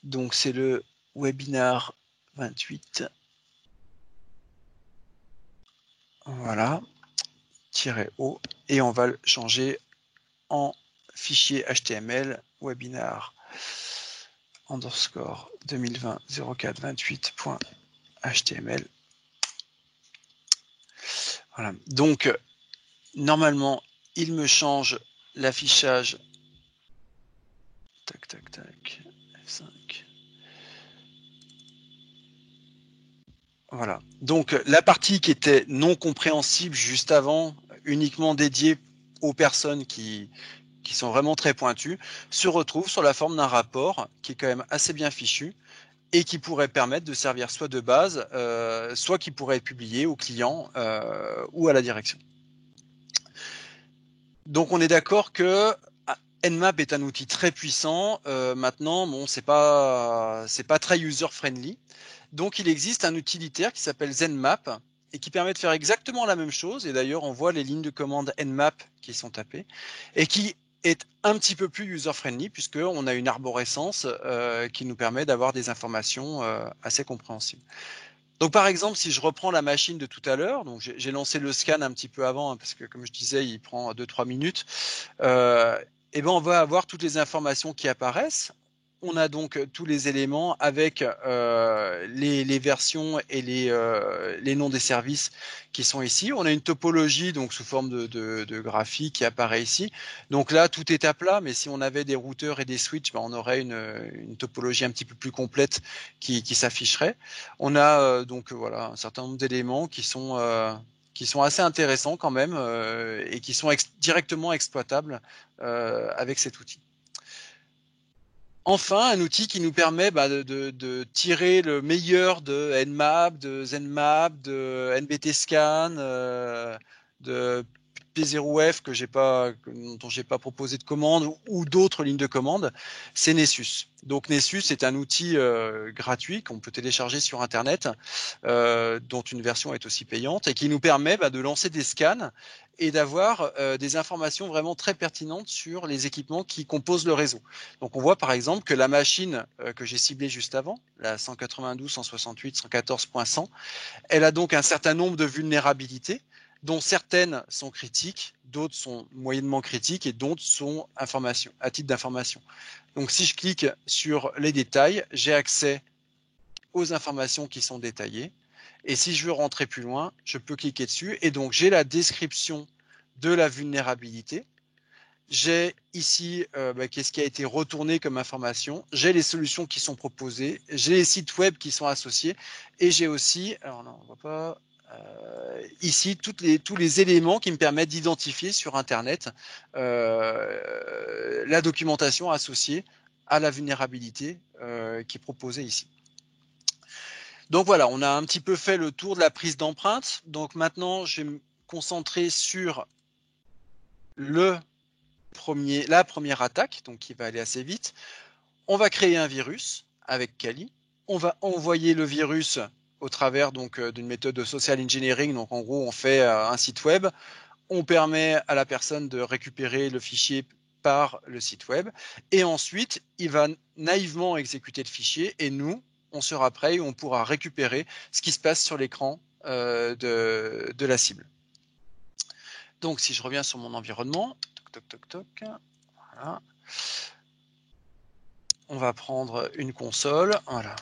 Donc c'est le webinar 28. Voilà, -o, et on va le changer en fichier HTML webinar underscore 2020 04 28.html. Voilà. Donc, normalement, il me change l'affichage. Tac, tac, tac. F5. Voilà. Donc, la partie qui était non compréhensible juste avant, uniquement dédiée aux personnes qui sont vraiment très pointues, se retrouve sur la forme d'un rapport qui est quand même assez bien fichu et qui pourrait permettre de servir soit de base, soit qui pourrait être publié au client ou à la direction. Donc on est d'accord que Nmap est un outil très puissant. Maintenant, bon, c'est pas très user-friendly. Donc il existe un utilitaire qui s'appelle ZenMap et qui permet de faire exactement la même chose. Et d'ailleurs, on voit les lignes de commande Nmap qui sont tapées et qui est un petit peu plus user-friendly puisqu'on a une arborescence qui nous permet d'avoir des informations assez compréhensibles. Donc par exemple, si je reprends la machine de tout à l'heure, donc j'ai lancé le scan un petit peu avant, hein, parce que comme je disais, il prend 2-3 minutes, et ben on va avoir toutes les informations qui apparaissent. On a donc tous les éléments avec les versions et les noms des services qui sont ici. On a une topologie donc sous forme de graphique qui apparaît ici. Donc là, tout est à plat, mais si on avait des routeurs et des switches, ben, on aurait une topologie un petit peu plus complète qui s'afficherait. On a donc voilà un certain nombre d'éléments qui sont assez intéressants quand même et qui sont directement exploitables avec cet outil. Enfin, un outil qui nous permet de tirer le meilleur de Nmap, de ZenMap, de NBTScan, de P0F dont j'ai pas proposé de commande ou d'autres lignes de commande, c'est Nessus. Donc Nessus est un outil gratuit qu'on peut télécharger sur Internet, dont une version est aussi payante et qui nous permet de lancer des scans et d'avoir des informations vraiment très pertinentes sur les équipements qui composent le réseau. Donc on voit par exemple que la machine que j'ai ciblée juste avant, la 192.168.114.100, elle a donc un certain nombre de vulnérabilités, dont certaines sont critiques, d'autres sont moyennement critiques et d'autres sont à titre d'information. Donc si je clique sur les détails, j'ai accès aux informations qui sont détaillées. Et si je veux rentrer plus loin, je peux cliquer dessus. Et donc, j'ai la description de la vulnérabilité. J'ai ici qu'est-ce qui a été retourné comme information. J'ai les solutions qui sont proposées. J'ai les sites web qui sont associés. Et j'ai aussi, alors non, on voit pas, ici tous les éléments qui me permettent d'identifier sur Internet la documentation associée à la vulnérabilité qui est proposée ici. Donc voilà, on a un petit peu fait le tour de la prise d'empreinte. Donc maintenant, je vais me concentrer sur la première attaque, donc qui va aller assez vite. On va créer un virus avec Kali. On va envoyer le virus au travers d'une méthode de social engineering. Donc en gros, on fait un site web. On permet à la personne de récupérer le fichier par le site web. Et ensuite, il va naïvement exécuter le fichier et nous, on sera prêt et on pourra récupérer ce qui se passe sur l'écran de la cible. Donc si je reviens sur mon environnement, toc, toc, toc, toc, voilà. On va prendre une console, voilà,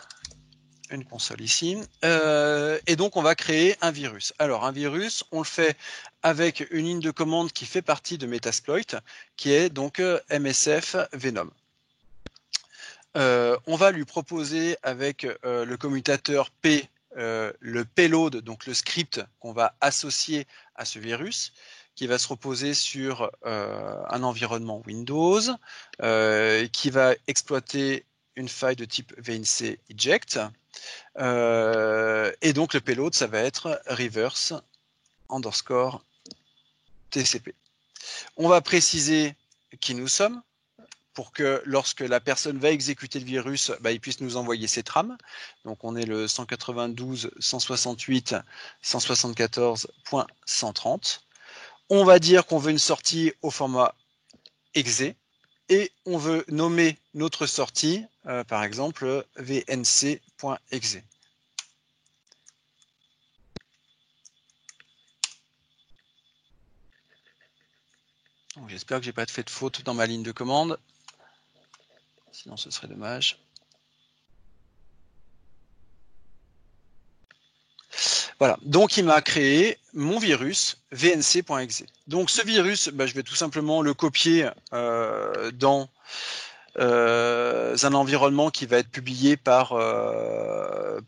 une console ici, et donc on va créer un virus. Alors un virus, on le fait avec une ligne de commande qui fait partie de Metasploit, qui est donc MSF Venom. On va lui proposer avec le commutateur P le payload, donc le script qu'on va associer à ce virus, qui va se reposer sur un environnement Windows, qui va exploiter une faille de type VNC eject. Et donc le payload, ça va être reverse underscore TCP. On va préciser qui nous sommes, pour que lorsque la personne va exécuter le virus, il puisse nous envoyer ses trames. Donc on est le 192.168.174.130. On va dire qu'on veut une sortie au format exe et on veut nommer notre sortie, par exemple, vnc.exe. J'espère que je n'ai pas fait de faute dans ma ligne de commande. Sinon, ce serait dommage. Voilà, donc il m'a créé mon virus vnc.exe. Donc ce virus, je vais tout simplement le copier dans un environnement qui va être publié par le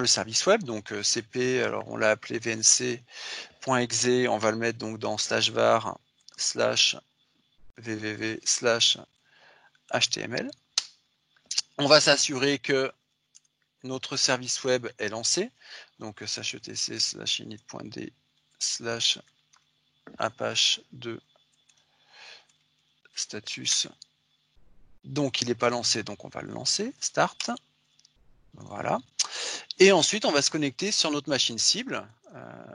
service web. Donc cp, alors on l'a appelé vnc.exe, on va le mettre donc dans /var /www/html. On va s'assurer que notre service web est lancé, donc /etc/init.d/apache2 status. Donc il n'est pas lancé, donc on va le lancer, start. Voilà. Et ensuite on va se connecter sur notre machine cible.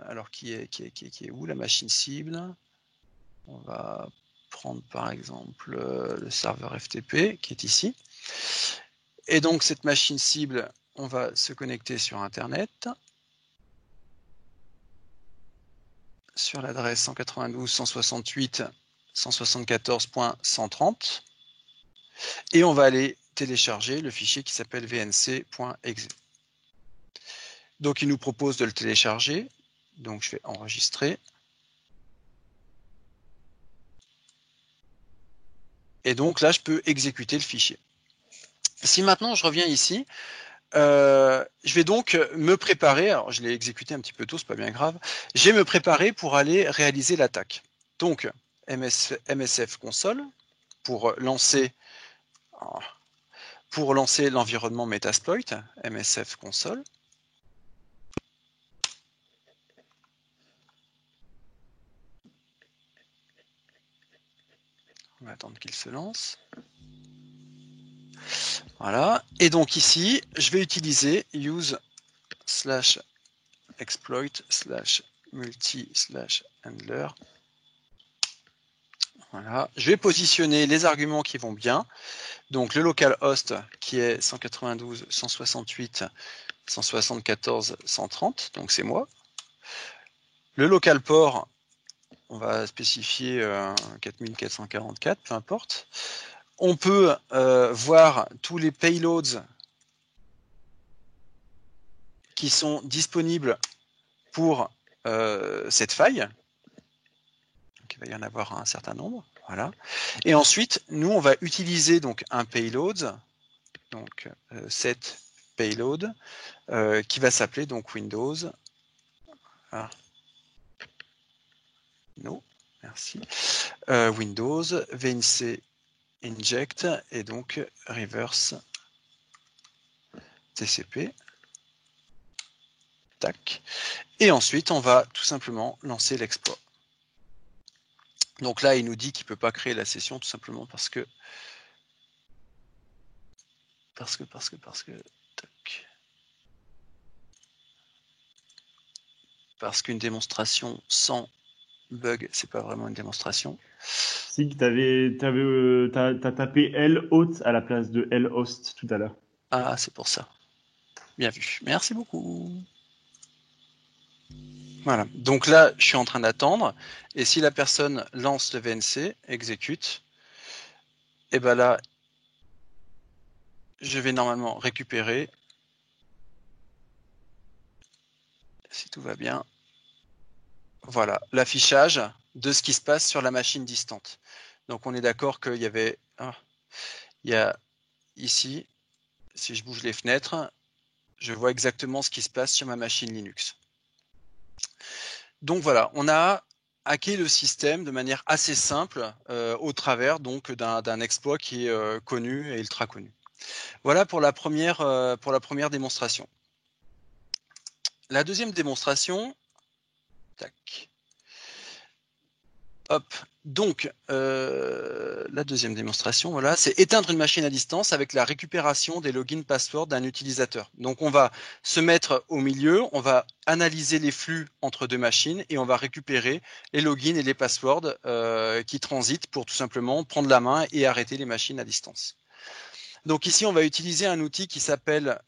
Alors qui est où la machine cible? On va prendre par exemple le serveur FTP qui est ici. Et donc cette machine cible, on va se connecter sur Internet, sur l'adresse 192.168.174.130, et on va aller télécharger le fichier qui s'appelle vnc.exe. Donc il nous propose de le télécharger, donc je vais enregistrer. Et donc là, je peux exécuter le fichier. Si maintenant je reviens ici, je vais donc me préparer, alors je l'ai exécuté un petit peu tôt, c'est pas bien grave, je vais me préparer pour aller réaliser l'attaque. Donc MSF console pour lancer l'environnement Metasploit, MSF console. On va attendre qu'il se lance. Voilà. Et donc ici, je vais utiliser use/exploit/multi/handler. Voilà. Je vais positionner les arguments qui vont bien. Donc le localhost qui est 192.168.174.130, donc c'est moi. Le local port, on va spécifier 4444, peu importe. On peut voir tous les payloads qui sont disponibles pour cette faille. Donc, il va y en avoir un certain nombre. Voilà. Et ensuite, nous, on va utiliser donc un payload, donc set payload, qui va s'appeler donc Windows. Ah. Non, merci. Windows VNC inject et donc reverse TCP. Tac. Et ensuite, on va tout simplement lancer l'exploit. Donc là, il nous dit qu'il ne peut pas créer la session tout simplement parce que tac. Parce qu'une démonstration sans bug, c'est pas vraiment une démonstration. Si, t'as tapé L hôte à la place de L host tout à l'heure. Ah, c'est pour ça. Bien vu. Merci beaucoup. Voilà. Donc là, je suis en train d'attendre. Et si la personne lance le VNC, exécute, et ben là, je vais normalement récupérer, si tout va bien, voilà, l'affichage de ce qui se passe sur la machine distante. Donc on est d'accord qu'il y avait, il y a ici, si je bouge les fenêtres, je vois exactement ce qui se passe sur ma machine Linux. Donc voilà, on a hacké le système de manière assez simple au travers donc d'un exploit qui est connu et ultra connu. Voilà pour la première démonstration. La deuxième démonstration, tac. Hop. Donc, la deuxième démonstration, voilà, c'est éteindre une machine à distance avec la récupération des logins passwords d'un utilisateur. Donc, on va se mettre au milieu, on va analyser les flux entre deux machines et on va récupérer les logins et les passwords qui transitent pour tout simplement prendre la main et arrêter les machines à distance. Donc ici, on va utiliser un outil qui s'appelle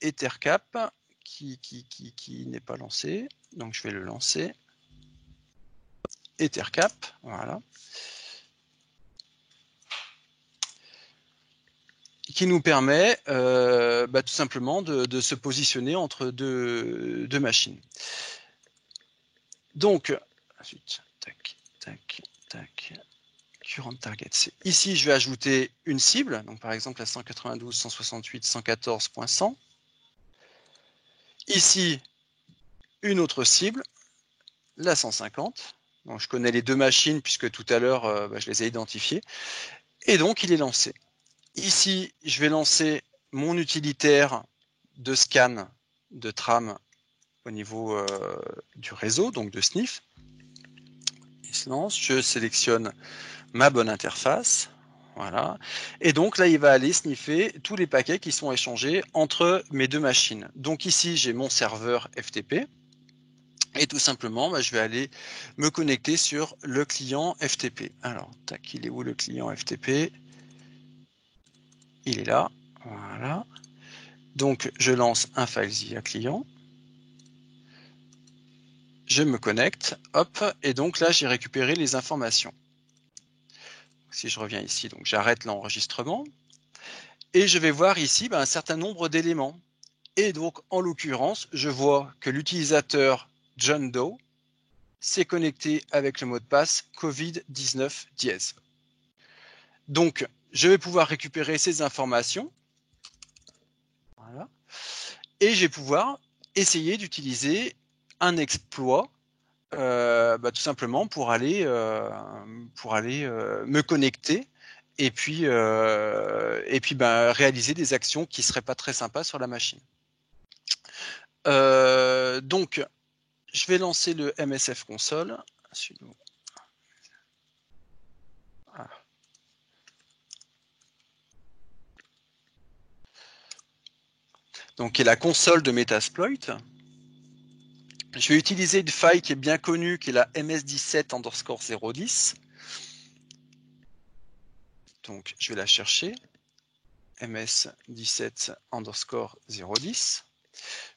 Ethercap, qui n'est pas lancé. Donc, je vais le lancer. Ethercap, voilà. Qui nous permet tout simplement de se positionner entre deux machines. Donc, ensuite, tac, tac, tac, current target. Ici, je vais ajouter une cible, donc par exemple la 192.168.114.100. Ici, une autre cible, la 150. Donc, je connais les deux machines puisque tout à l'heure, je les ai identifiées. Et donc, il est lancé. Ici, je vais lancer mon utilitaire de scan de tram au niveau du réseau, donc de sniff. Il se lance, je sélectionne ma bonne interface. Voilà. Et donc là, il va aller sniffer tous les paquets qui sont échangés entre mes deux machines. Donc ici, j'ai mon serveur FTP. Et tout simplement, je vais aller me connecter sur le client FTP. Alors, tac, il est où le client FTP? Il est là. Voilà. Donc, je lance un FileZilla client. Je me connecte. Hop. Et donc là, j'ai récupéré les informations. Si je reviens ici, donc j'arrête l'enregistrement. Et je vais voir ici un certain nombre d'éléments. Et donc, en l'occurrence, je vois que l'utilisateur John Doe s'est connecté avec le mot de passe COVID-19 dièse. Donc, je vais pouvoir récupérer ces informations. Voilà. Et je vais pouvoir essayer d'utiliser un exploit tout simplement pour aller me connecter et puis réaliser des actions qui seraient pas très sympas sur la machine. Donc, je vais lancer le MSF console. Ah. Donc, qui est la console de Metasploit. Je vais utiliser une faille qui est bien connue, qui est la ms17_010. Donc, je vais la chercher. ms17_010.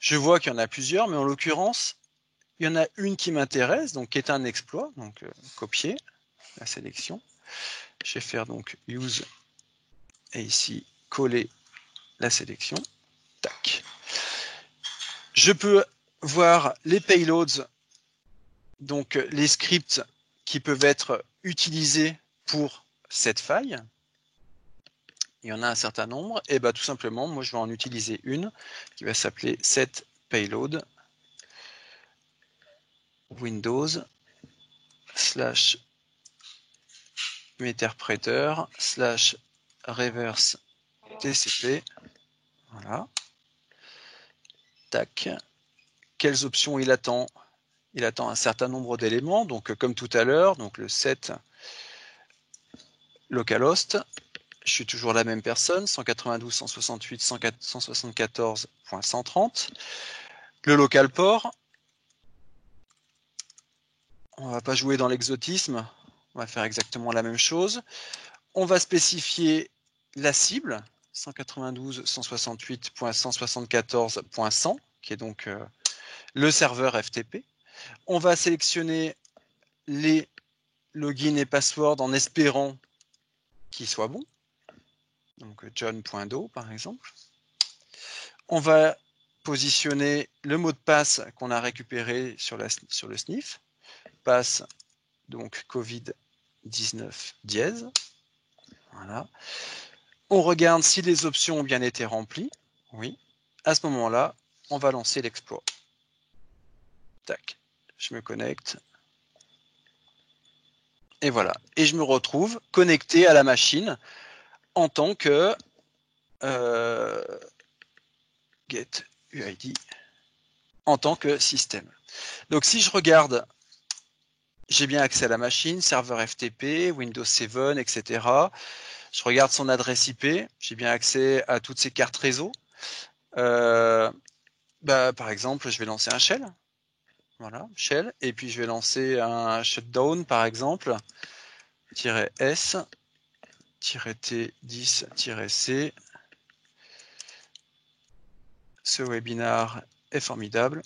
Je vois qu'il y en a plusieurs, mais en l'occurrence, il y en a une qui m'intéresse, donc qui est un exploit. Donc, copier la sélection. Je vais faire donc use et ici coller la sélection. Tac. Je peux voir les payloads, donc les scripts qui peuvent être utilisés pour cette faille. Il y en a un certain nombre. Et tout simplement, moi, je vais en utiliser une qui va s'appeler set payload Windows / interpréteur / reverse TCP. Voilà. Tac. Quelles options il attend? Il attend un certain nombre d'éléments, donc comme tout à l'heure, donc le set localhost. Je suis toujours la même personne, 192.168.174.130. Le local port. On ne va pas jouer dans l'exotisme, on va faire exactement la même chose. On va spécifier la cible, 192.168.174.100, qui est donc le serveur FTP. On va sélectionner les logins et passwords en espérant qu'ils soient bons. Donc john.do par exemple. On va positionner le mot de passe qu'on a récupéré sur le sniff. Passe donc Covid-19 dièse. Voilà. On regarde si les options ont bien été remplies. Oui. À ce moment-là, on va lancer l'exploit. Tac. Je me connecte. Et voilà. Et je me retrouve connecté à la machine en tant que get UID en tant que système. Donc si je regarde, j'ai bien accès à la machine, serveur FTP, Windows 7, etc. Je regarde son adresse IP, j'ai bien accès à toutes ces cartes réseau. Par exemple, je vais lancer un shell. Voilà, shell. Et puis je vais lancer un shutdown, par exemple, -s, -t10-c. Ce webinar est formidable.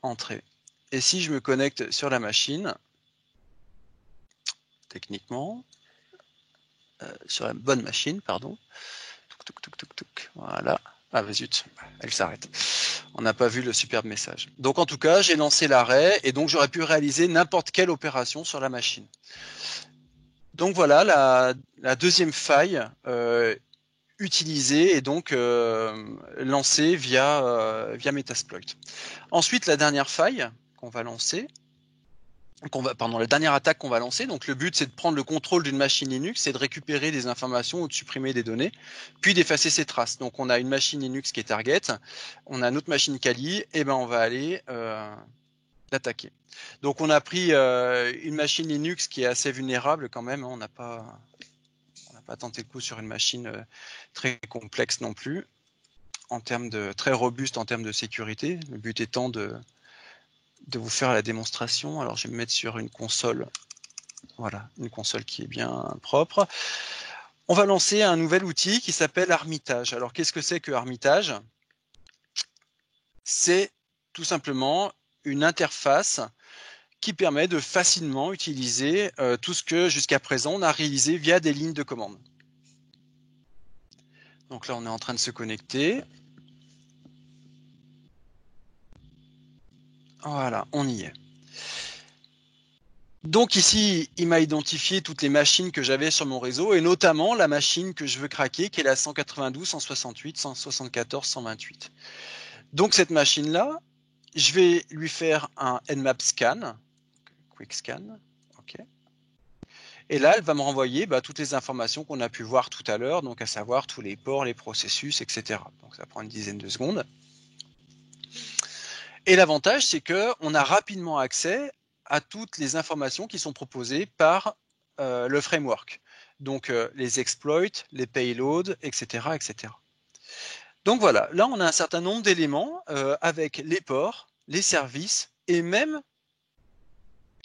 Entrée. Et si je me connecte sur la machine, techniquement, sur la bonne machine, pardon. Voilà. Ah bah zut, elle s'arrête. On n'a pas vu le superbe message. Donc en tout cas, j'ai lancé l'arrêt et donc j'aurais pu réaliser n'importe quelle opération sur la machine. Donc voilà la deuxième faille utilisée et donc lancée via Metasploit. Ensuite, la dernière faille qu'on va lancer, la dernière attaque qu'on va lancer. Donc le but, c'est de prendre le contrôle d'une machine Linux et de récupérer des informations ou de supprimer des données, puis d'effacer ses traces. Donc on a une machine Linux qui est target, on a une autre machine Kali, et ben on va aller l'attaquer. Donc on a pris une machine Linux qui est assez vulnérable quand même. On n'a pas tenté le coup sur une machine très complexe non plus, très robuste en termes de sécurité. Le but étant de vous faire la démonstration. Alors je vais me mettre sur une console. Voilà, une console qui est bien propre. On va lancer un nouvel outil qui s'appelle Armitage. Alors qu'est-ce que c'est que Armitage? C'est tout simplement une interface qui permet de facilement utiliser tout ce que jusqu'à présent on a réalisé via des lignes de commande. Donc là on est en train de se connecter. Voilà, on y est. Donc ici, il m'a identifié toutes les machines que j'avais sur mon réseau et notamment la machine que je veux craquer qui est la 192, 168, 174, 128. Donc cette machine-là, je vais lui faire un Nmap scan, quick scan, ok. Et là, elle va me renvoyer toutes les informations qu'on a pu voir tout à l'heure, donc à savoir tous les ports, les processus, etc. Donc ça prend une dizaine de secondes. Et l'avantage, c'est qu'on a rapidement accès à toutes les informations qui sont proposées par le framework. Donc les exploits, les payloads, etc., etc. Donc voilà, là on a un certain nombre d'éléments avec les ports, les services et même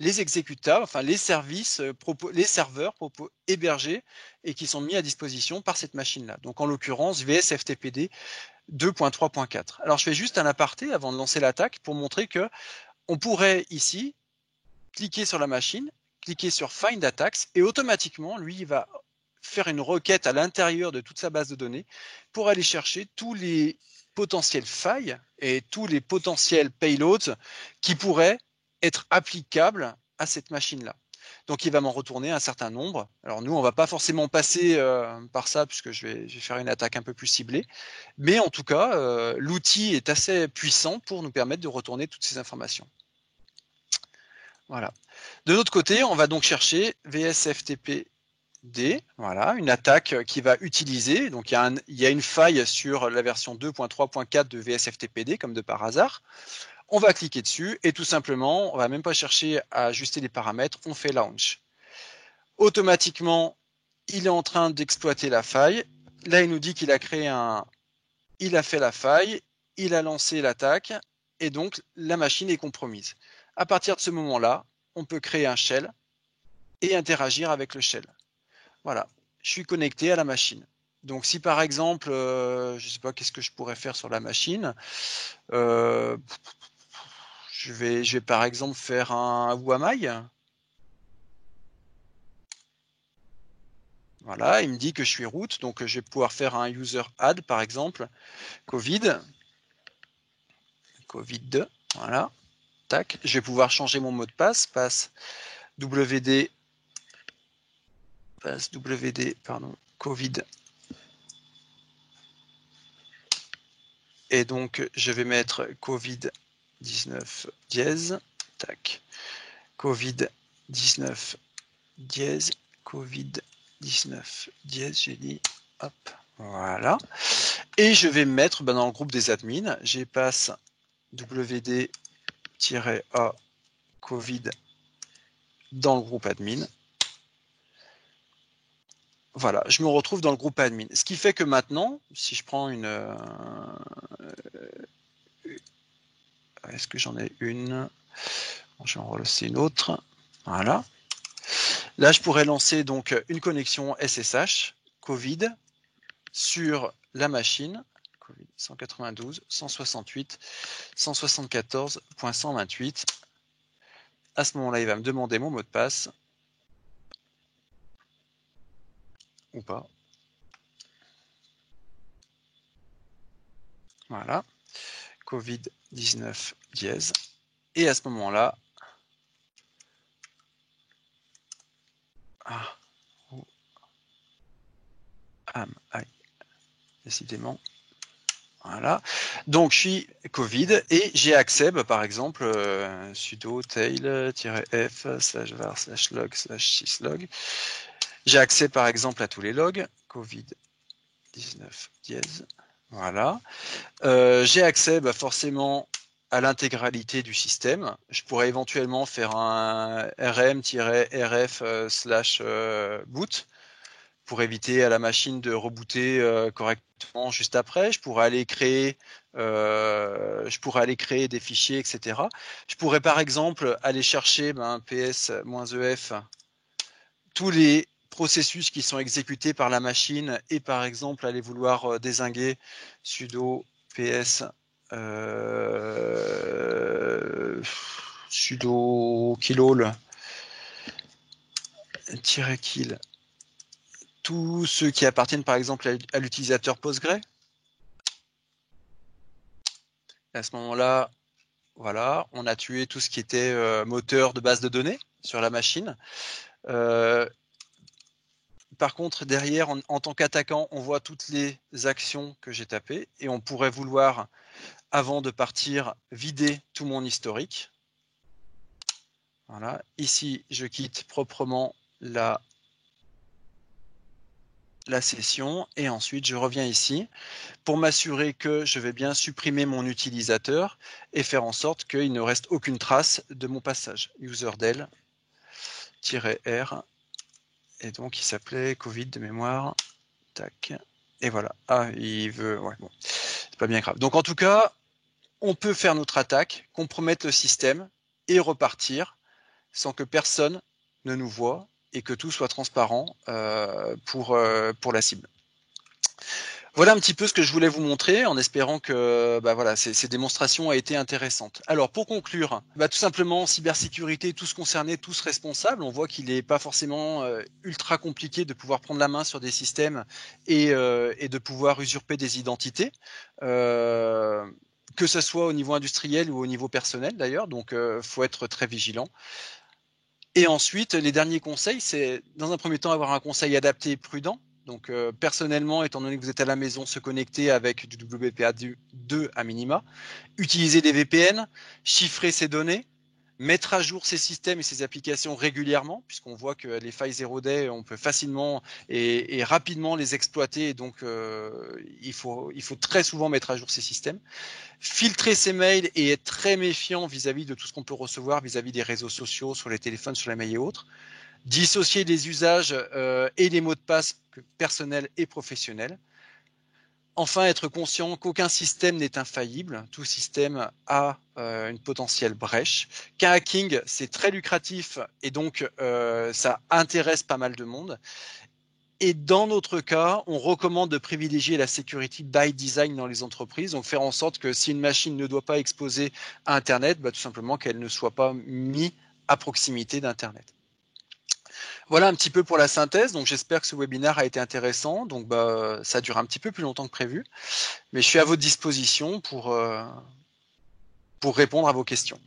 les exécutables, enfin les services, les serveurs hébergés et qui sont mis à disposition par cette machine-là. Donc en l'occurrence VSFTPD 2.3.4. Alors je fais juste un aparté avant de lancer l'attaque pour montrer que on pourrait ici cliquer sur la machine, cliquer sur Find Attacks et automatiquement lui il va faire une requête à l'intérieur de toute sa base de données pour aller chercher tous les potentielles failles et tous les potentiels payloads qui pourraient être applicables à cette machine-là. Donc il va m'en retourner un certain nombre. Alors nous, on ne va pas forcément passer par ça puisque je vais faire une attaque un peu plus ciblée. Mais en tout cas, l'outil est assez puissant pour nous permettre de retourner toutes ces informations. Voilà. De l'autre côté, on va donc chercher VSFTPD, voilà, une attaque qui va utiliser, donc il y a une faille sur la version 2.3.4 de VSFTPD, comme de par hasard. On va cliquer dessus et tout simplement, on va même pas chercher à ajuster les paramètres, on fait launch. Automatiquement, il est en train d'exploiter la faille. Là, il nous dit qu'il a créé il a fait la faille, il a lancé l'attaque et donc la machine est compromise. À partir de ce moment-là, on peut créer un shell et interagir avec le shell. Voilà, je suis connecté à la machine. Donc si par exemple, je ne sais pas qu'est-ce que je pourrais faire sur la machine, je vais par exemple faire un Wamai. Voilà, il me dit que je suis root, donc je vais pouvoir faire un user add par exemple, Covid 2, voilà, tac, je vais pouvoir changer mon mot de passe, passe WD, pardon, Covid. Et donc je vais mettre Covid-19 dièse, tac, Covid-19 dièse, Covid-19 dièse, j'ai dit, hop, voilà. Et je vais me mettre dans le groupe des admins, j'ai passe WD-A Covid dans le groupe admin. Voilà, je me retrouve dans le groupe admin. Ce qui fait que maintenant, si je prends une... est-ce que j'en ai une? Je vais en relancer une autre. Voilà. Là, je pourrais lancer donc une connexion SSH Covid sur la machine Covid 192.168.174.128. À ce moment-là, il va me demander mon mot de passe. Ou pas. Voilà. Covid-19 dièse. Et à ce moment-là, décidément. Voilà. Donc, je suis Covid et j'ai accès, par exemple, sudo tail-f /var/log/syslog. J'ai accès, par exemple, à tous les logs. Covid-19 dièse. Voilà. J'ai accès forcément à l'intégralité du système. Je pourrais éventuellement faire un rm-rf/boot pour éviter à la machine de rebooter correctement juste après. Je pourrais aller créer des fichiers, etc. Je pourrais par exemple aller chercher ps-ef tous les processus qui sont exécutés par la machine et par exemple aller vouloir dézinguer sudo ps sudo killall -kill tous ceux qui appartiennent par exemple à l'utilisateur Postgre. À ce moment-là, voilà, on a tué tout ce qui était moteur de base de données sur la machine. Par contre, derrière, en tant qu'attaquant, on voit toutes les actions que j'ai tapées et on pourrait vouloir, avant de partir, vider tout mon historique. Voilà. Ici, je quitte proprement la session et ensuite je reviens ici pour m'assurer que je vais bien supprimer mon utilisateur et faire en sorte qu'il ne reste aucune trace de mon passage. Userdel-R et donc il s'appelait Covid de mémoire. Tac. Et voilà. Ah, il veut... Ouais, bon. C'est pas bien grave. Donc en tout cas, on peut faire notre attaque, compromettre le système et repartir sans que personne ne nous voie et que tout soit transparent pour la cible. Voilà un petit peu ce que je voulais vous montrer en espérant que voilà, ces démonstrations aient été intéressantes. Alors pour conclure, tout simplement cybersécurité, tous concernés, tous responsables. On voit qu'il n'est pas forcément ultra compliqué de pouvoir prendre la main sur des systèmes et de pouvoir usurper des identités. Que ce soit au niveau industriel ou au niveau personnel d'ailleurs, donc faut être très vigilant. Et ensuite, les derniers conseils, c'est dans un premier temps avoir un conseil adapté et prudent. Donc personnellement, étant donné que vous êtes à la maison, se connecter avec du WPA2 à minima, utiliser des VPN, chiffrer ces données, mettre à jour ces systèmes et ces applications régulièrement, puisqu'on voit que les failles zero day, on peut facilement et rapidement les exploiter, et donc il faut très souvent mettre à jour ces systèmes. Filtrer ses mails et être très méfiant vis-à-vis de tout ce qu'on peut recevoir vis-à-vis des réseaux sociaux, sur les téléphones, sur les mails et autres. Dissocier les usages et les mots de passe personnels et professionnels. Enfin, être conscient qu'aucun système n'est infaillible, tout système a une potentielle brèche, qu'un hacking, c'est très lucratif et donc ça intéresse pas mal de monde. Et dans notre cas, on recommande de privilégier la security by design dans les entreprises, donc faire en sorte que si une machine ne doit pas exposer à Internet, tout simplement qu'elle ne soit pas mise à proximité d'Internet. Voilà un petit peu pour la synthèse, donc j'espère que ce webinaire a été intéressant, donc ça dure un petit peu plus longtemps que prévu. Mais je suis à votre disposition pour répondre à vos questions.